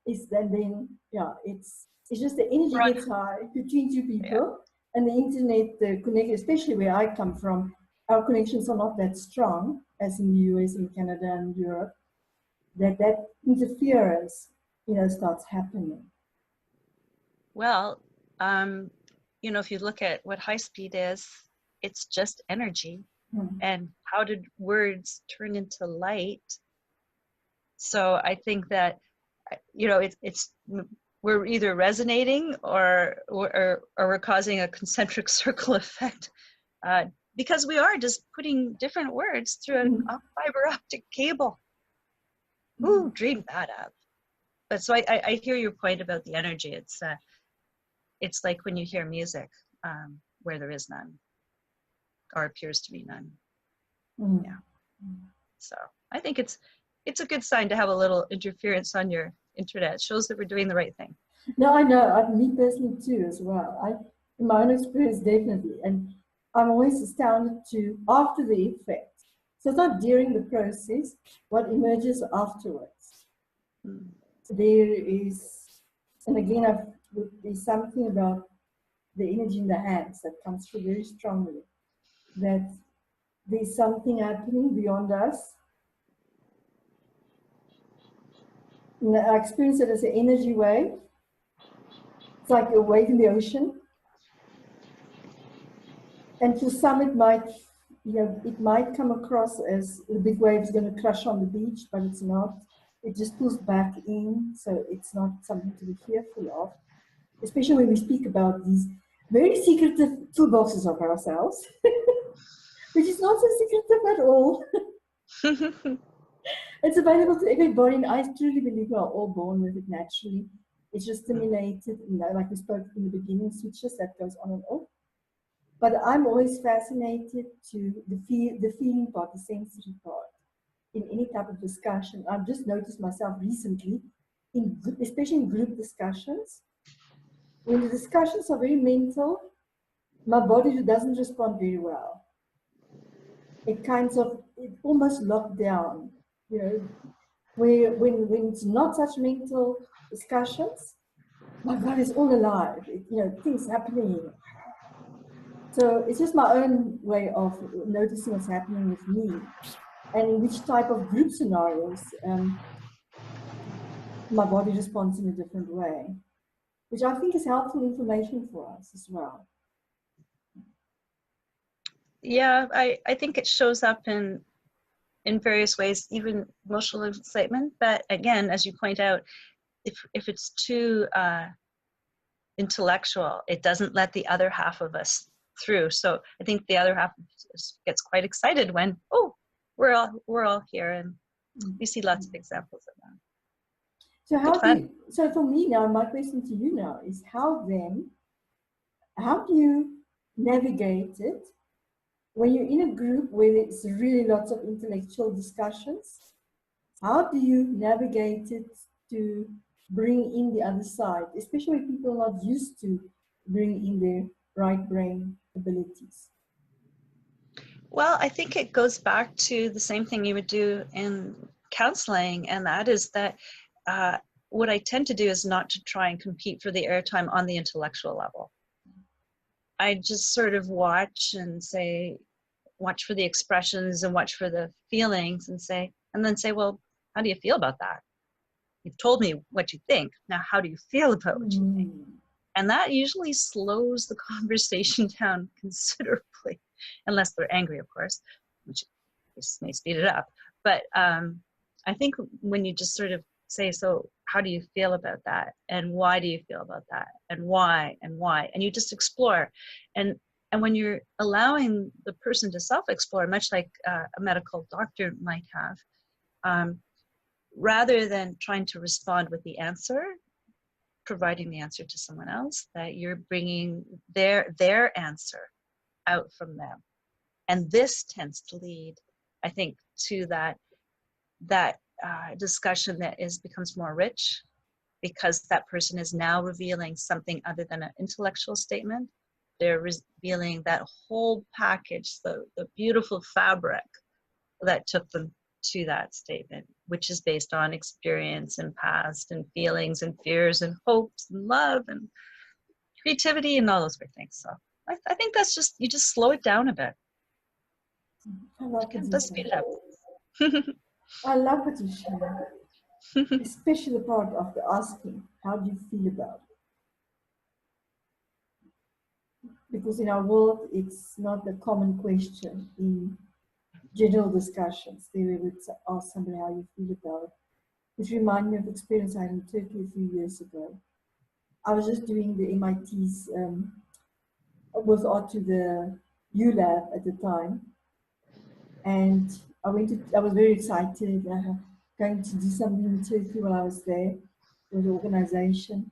It's just the energy gets high between two people, and the internet, the connection, especially where I come from, our connections are not that strong as in the US and Canada and Europe. That interference, starts happening. Well, if you look at what high speed is, it's just energy. And how did words turn into light? So I think that, we're either resonating or we're causing a concentric circle effect, because we are just putting different words through a fiber optic cable. Who dreamed that up? But so I hear your point about the energy. It's like when you hear music, where there is none, or appears to be none. Yeah. So I think it's a good sign to have a little interference on your internet. It shows that we're doing the right thing. No, I know. Me personally too, as well. In my own experience, definitely. And I'm always astounded after the effect. So it's not during the process, what emerges afterwards. So there is, and again, there's something about the energy in the hands that comes through very strongly. That there's something happening beyond us. And I experience it as an energy wave. It's like a wave in the ocean. And for some, it might come across as the big wave is going to crash on the beach, but it's not. It just pulls back in, so it's not something to be fearful of. Especially when we speak about these very secretive toolboxes of ourselves, which is not so secretive at all. It's available to everybody, and I truly believe we are all born with it naturally. It's just stimulated, like we spoke in the beginning, switches that goes on and off. But I'm always fascinated to the feeling part, the sensory part, in any type of discussion. I've just noticed myself recently, especially in group discussions, when the discussions are very mental, my body doesn't respond very well. It almost locked down, where when it's not such mental discussions, my body is all alive, things happening. So it's just my own way of noticing what's happening with me and in which type of group scenarios my body responds in a different way, which I think is helpful information for us as well. Yeah, I think it shows up in various ways, even emotional excitement. But again, as you point out, if it's too intellectual, it doesn't let the other half of us through. So I think the other half gets quite excited when, we're all here, and we see lots of examples of that. So for me now, my question to you now is how do you navigate it when you're in a group where there's really lots of intellectual discussions? How do you navigate it to bring in the other side, especially when people are not used to bring in their right brain abilities? Well, I think it goes back to the same thing you would do in counseling, and that is that what I tend to do is not to try and compete for the airtime on the intellectual level. I just sort of watch for the expressions and watch for the feelings and then say, well, how do you feel about that? You've told me what you think. Now, how do you feel about what you think? And that usually slows the conversation down considerably, unless they're angry, of course, which may speed it up. But I think when you just sort of say, so how do you feel about that? And why do you feel about that? And why? And why? And you just explore. And when you're allowing the person to self-explore, much like a medical doctor might have, rather than trying to respond with the answer, providing the answer to someone else, that you're bringing their answer out from them. And this tends to lead, I think, to that discussion that becomes more rich because that person is now revealing something other than an intellectual statement. They're revealing that whole package, the beautiful fabric that took them to that statement, which is based on experience and past and feelings and fears and hopes and love and creativity and all those great things. So I think that's just, you just slow it down a bit. I love what It you does say. speed it up. I love what you share, especially the part of the asking, how do you feel about it? Because in our world, it's not a common question in general discussions. They would ask somebody how you feel about it, which reminded me of experience I had in Turkey a few years ago. I was just doing the MIT's, was out to the U Lab at the time, and I was very excited, going to do something in Turkey while I was there with the organization,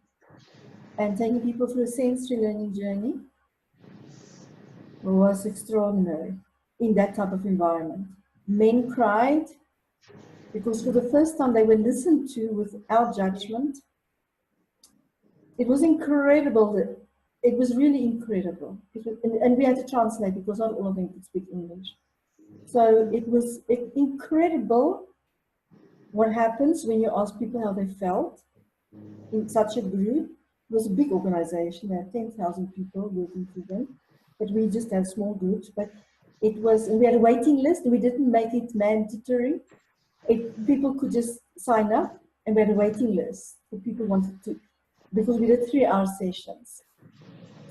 and taking people through a sensory learning journey was extraordinary in that type of environment. Men cried because for the first time they were listened to without judgment. It was incredible. It was really incredible. And we had to translate because not all of them could speak English. So it was incredible what happens when you ask people how they felt in such a group. It was a big organization. There had 10,000 people working for them, but we just had small groups. But it was, and we had a waiting list, and we didn't make it mandatory. People could just sign up, and we had a waiting list for people wanted to, because we did 3-hour sessions,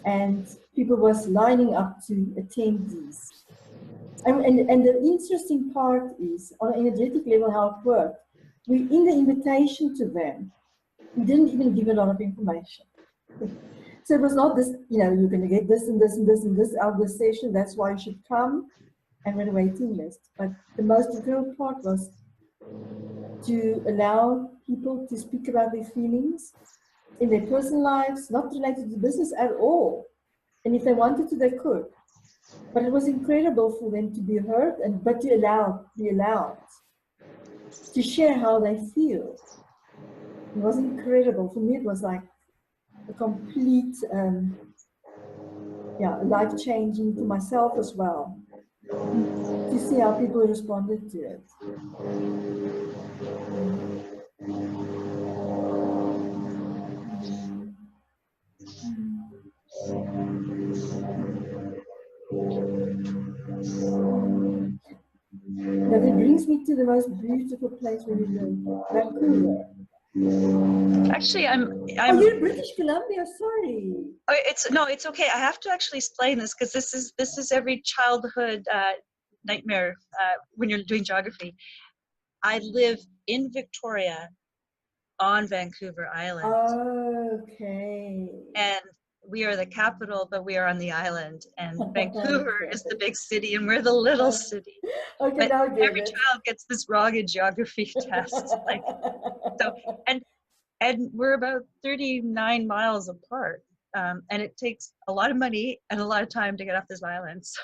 and people was lining up to attend these. And the interesting part is, on an energetic level, how it worked. We, in the invitation to them, we didn't even give a lot of information. So it was not this, you're going to get this and this and this and this out of the session, that's why you should come, and we're a waiting list. But the most incredible part was to allow people to speak about their feelings in their personal lives, not related to business at all. And if they wanted to, they could. But it was incredible for them to be heard, but to be allowed to share how they feel. It was incredible. For me, it was like a complete, life-changing for myself as well, to see how people responded to it. But it brings me to the most beautiful place where we live, Vancouver. Actually, I'm Oh, you're in British Columbia. Sorry. It's okay. I have to actually explain this because this is every childhood nightmare when you're doing geography. I live in Victoria on Vancouver Island. Okay. And we are the capital, but we are on the island. And Vancouver is the big city, and we're the little city. Okay, but now I get every it. child gets this wrong in geography test. And we're about 39 miles apart. And it takes a lot of money and a lot of time to get off this island. So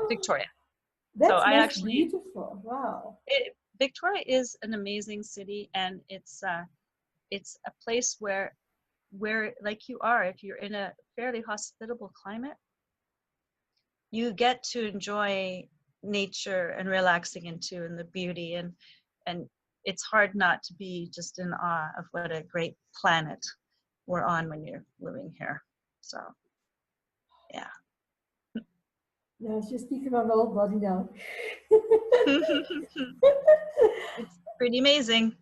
Victoria. That's beautiful. Wow. Victoria is an amazing city, and it's a place where like you are, if you're in a fairly hospitable climate, you get to enjoy nature and relaxing into and the beauty, and it's hard not to be just in awe of what a great planet we're on when you're living here. So yeah. Yeah, she's speaking about my whole body now. It's pretty amazing.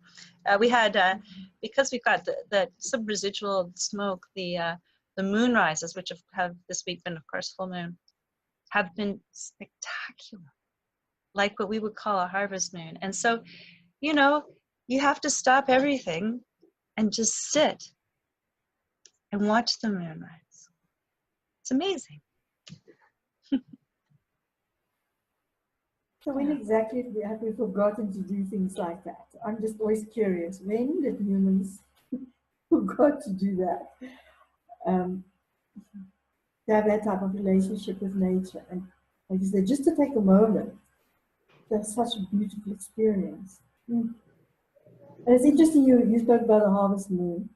We had because we've got the some residual smoke, the moon rises, which have this week been, of course, full moon, have been spectacular, like what we would call a harvest moon. And so, you have to stop everything and just sit and watch the moon rise. It's amazing. So when exactly have we forgotten to do things like that? I'm just always curious. When did humans forgot to do that? To have that type of relationship with nature. And like you said, just to take a moment, that's such a beautiful experience. And it's interesting you spoke about the harvest moon.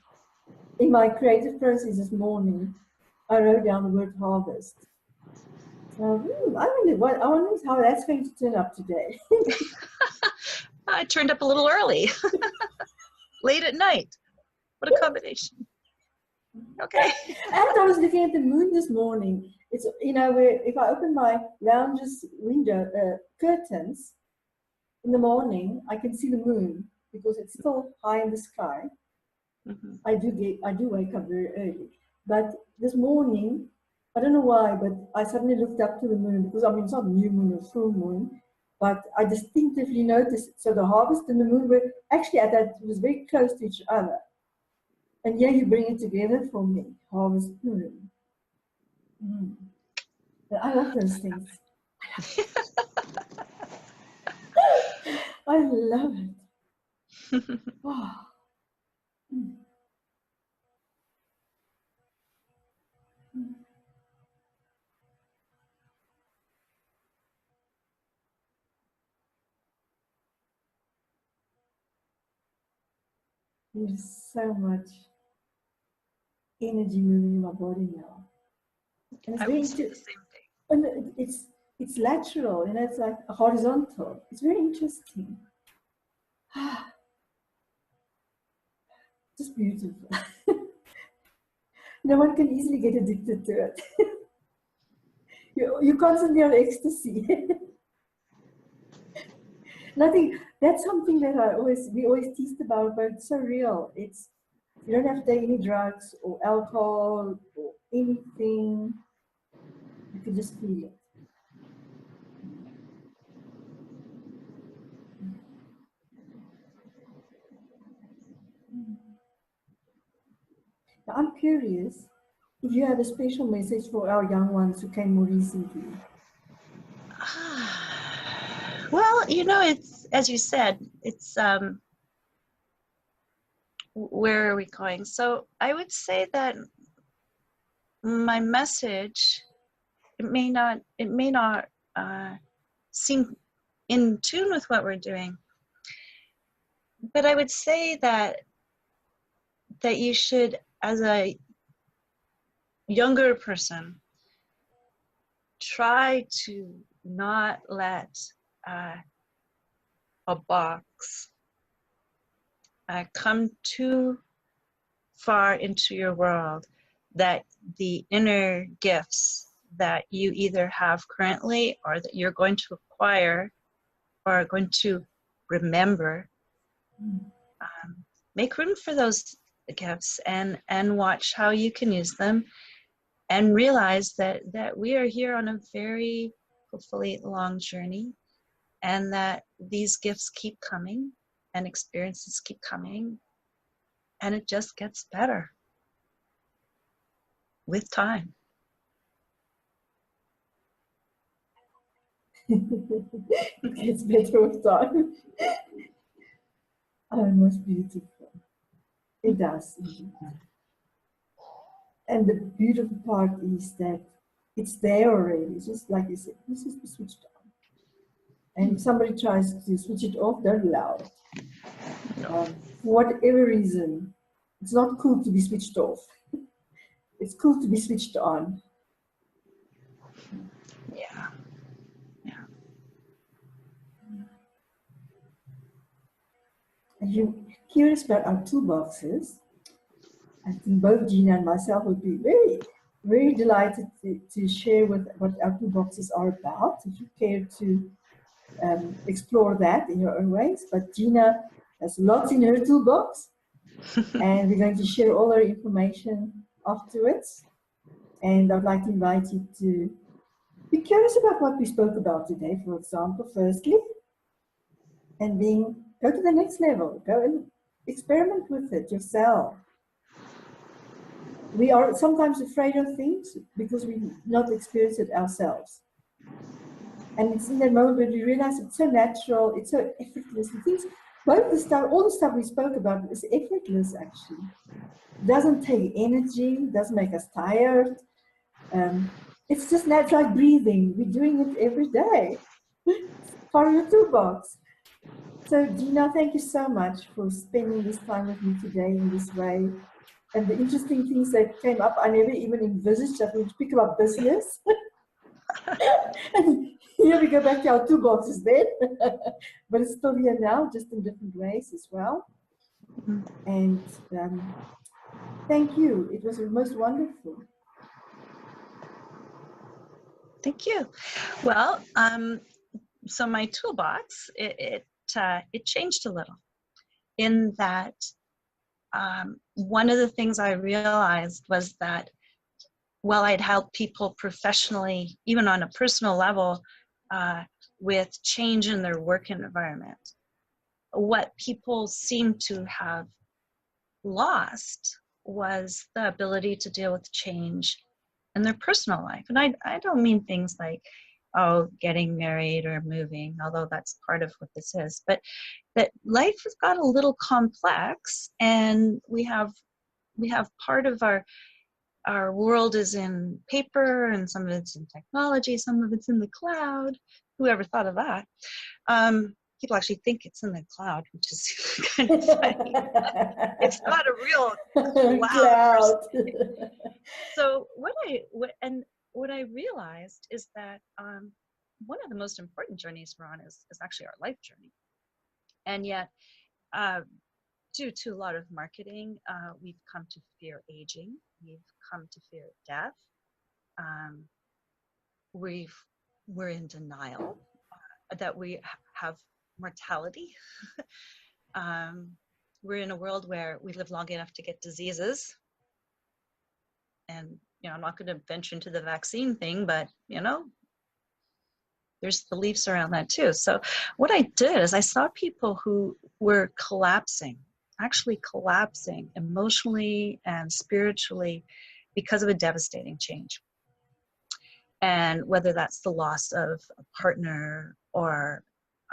In my creative process this morning, I wrote down the word harvest. So I wonder how that's going to turn up today. I turned up a little early, late at night. What a combination. Okay. And I was looking at the moon this morning. It's, you know, where if I open my lounge's window curtains in the morning, I can see the moon because it's still high in the sky. Mm-hmm. I do wake up very early. But this morning, I don't know why, but I suddenly looked up to the moon because, I mean, it's not new moon or full moon, but I distinctively noticed it. So the harvest and the moon were actually it was very close to each other. And yeah, you bring it together for me, harvest moon. Mm. I love those things. I love it. Oh. Mm. There's so much energy moving in my body now. And it's I would say the same thing. And it's lateral, and it's like horizontal. It's very interesting. Just beautiful. No one can easily get addicted to it. You're constantly on ecstasy. Nothing. That's something that we always teased about, but it's so real. It's you don't have to take any drugs or alcohol or anything. You can just feel it. Now, I'm curious if you have a special message for our young ones who came more recently. Well, you know, it's, as you said, it's, where are we going? So I would say that my message, it may not seem in tune with what we're doing, but I would say that you should, as a younger person, try to not let a box come too far into your world, that the inner gifts that you either have currently or that you're going to acquire or are going to remember, make room for those gifts and watch how you can use them, and realize that we are here on a very, hopefully, long journey, and that these gifts keep coming and experiences keep coming, and it just gets better with time. It gets better with time. Oh, most beautiful. It does indeed. And the beautiful part is that it's there already. It's just like you said, this is switched on. And if somebody tries to switch it off, don't allow it. For whatever reason, it's not cool to be switched off. It's cool to be switched on. Yeah. Yeah. Are you curious about our toolboxes? I think both Gina and myself would be very, very delighted to share what our toolboxes are about, if you care to explore that in your own ways. But Gina has lots in her toolbox, and we're going to share all our information afterwards. And I'd like to invite you to be curious about what we spoke about today, for example, firstly, and then go to the next level. Go and experiment with it yourself. We are sometimes afraid of things because we not experience it ourselves. And it's in that moment when we realize it's so natural, it's so effortless. And things, all the stuff we spoke about is effortless, actually. It doesn't take energy, it doesn't make us tired. It's just natural, like breathing. We're doing it every day. It's part of your toolbox. So, Gina, thank you so much for spending this time with me today in this way. And the interesting things that came up, I never even envisaged that we'd speak about business. And here we go back to our toolboxes then. But it's still here now, just in different ways as well. And thank you. It was most wonderful. Thank you. Well, so my toolbox, it changed a little in that one of the things I realized was that while I'd helped people professionally, even on a personal level, with change in their work environment, what people seem to have lost was the ability to deal with change in their personal life. And I don't mean things like, oh, getting married or moving, although that's part of what this is, but that life has got a little complex, and we have part of our world is in paper, and some of it's in technology, some of it's in the cloud. Whoever thought of that? People actually think it's in the cloud, which is kind of funny. It's not a real cloud. So what I realized is that one of the most important journeys we're on is actually our life journey. And yet, due to a lot of marketing, we've come to fear aging. We've come to fear death. We're in denial that we have mortality. We're in a world where we live long enough to get diseases. And, I'm not going to venture into the vaccine thing, but, there's beliefs around that too. So what I did is I saw people who were actually collapsing emotionally and spiritually because of a devastating change. And whether that's the loss of a partner or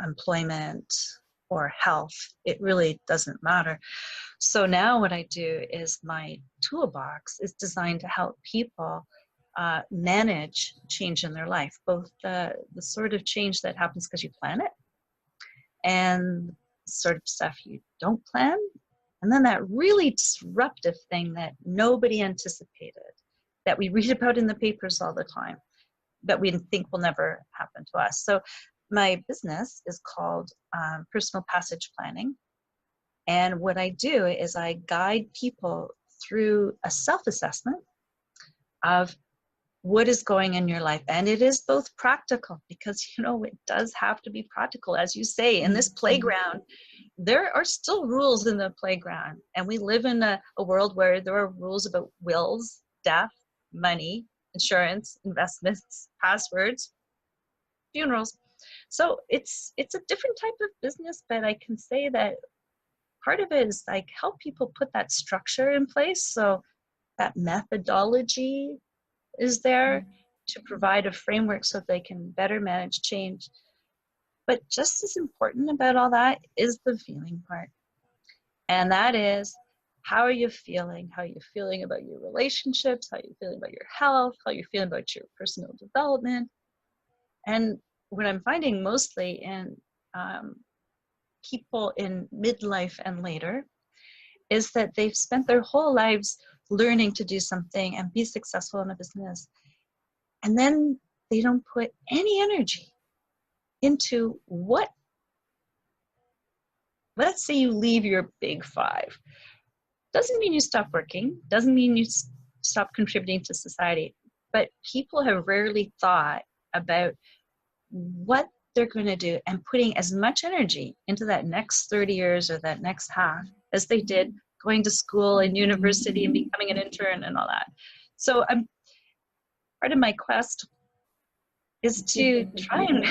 employment or health, it really doesn't matter. So now what I do is my toolbox is designed to help people manage change in their life, both the sort of change that happens because you plan it, and sort of stuff you don't plan, and then that really disruptive thing that nobody anticipated, that we read about in the papers all the time, that we think will never happen to us. So my business is called Personal Passage Planning. And what I do is I guide people through a self-assessment of what is going in your life. And it is both practical, because, it does have to be practical. As you say, in this playground, there are still rules in the playground. And we live in a world where there are rules about wills, death, money, insurance, investments, passwords, funerals. So it's a different type of business, but I can say that part of it is like help people put that structure in place. So that methodology is there to provide a framework so they can better manage change. But just as important about all that is the feeling part. And that is, how are you feeling? How are you feeling about your relationships? How are you feeling about your health? How are you feeling about your personal development? And what I'm finding mostly in people in midlife and later is that they've spent their whole lives learning to do something and be successful in a business. And then they don't put any energy into let's say you leave your big five. Doesn't mean you stop working, doesn't mean you stop contributing to society, but people have rarely thought about what they're going to do and putting as much energy into that next 30 years or that next half as they did going to school and university and becoming an intern and all that. So part of my quest is to try and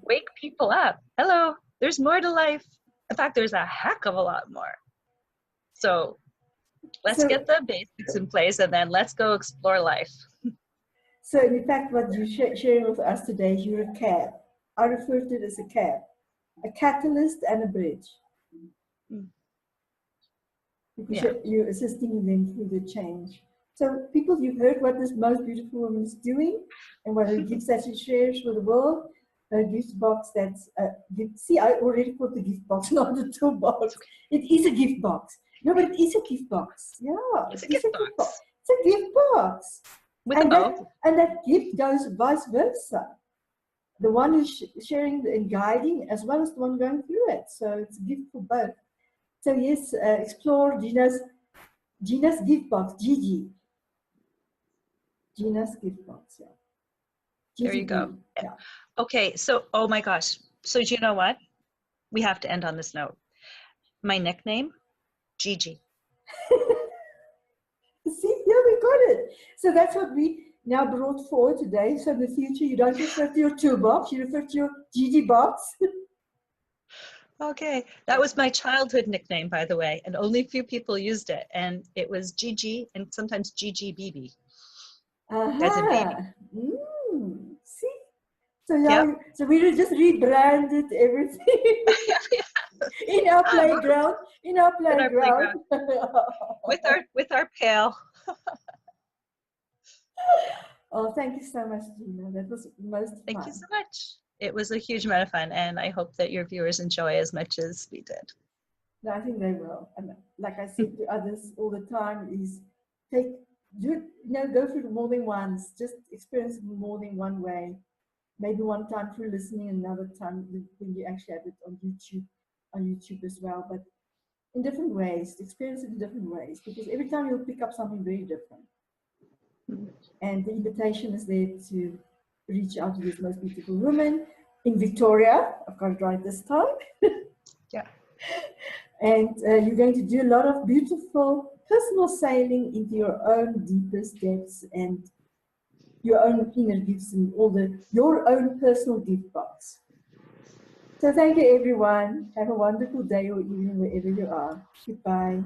wake people up. Hello, there's more to life. In fact, there's a heck of a lot more. So let's get the basics in place, and then let's go explore life. So in fact, what you're sharing with us today is you're a cab. I refer to it as a cab, a catalyst and a bridge. Because you're assisting them through the change. So people, you've heard what this most beautiful woman is doing and what her gifts that she shares with the world. a gift box that's see, I already put the gift box, not the toolbox. It is a gift box. No, but it is a gift box. Yeah, It's a it is gift a gift box. box It's a gift box. with a bow. And that gift goes vice versa. The one who's sharing and guiding, as well as the one going through it. So it's a gift for both. So yes, explore Gina's gift box, Gigi. Gina's gift box, yeah. There you go. GGB, yeah. Okay, so, oh my gosh. So do you know what? We have to end on this note. My nickname, Gigi. See, yeah, we got it. So that's what we now brought forward today. So in the future, you don't refer to your toolbox, you refer to your Gigi box. Okay, that was my childhood nickname, by the way, and only a few people used it. And it was Gigi and sometimes Gigi BB as a baby. See? So yeah, Yep. so we just rebranded everything in our playground. In our playground. with our pail. Oh, thank you so much, Gina. That was most fun. Thank you so much. It was a huge amount of fun, and I hope that your viewers enjoy as much as we did. No, I think they will. And like I said to others all the time, is go through it more than once. Just experience it more than one way. Maybe one time through listening, another time when you actually have it on YouTube as well. But in different ways, experience it in different ways, because every time you'll pick up something very different. And the invitation is there to reach out to this most beautiful woman in Victoria. I've got it right this time. Yeah. And you're going to do a lot of beautiful personal sailing into your own deepest depths and your own inner gifts and your own personal gift box. So thank you, everyone. Have a wonderful day or evening wherever you are. Goodbye.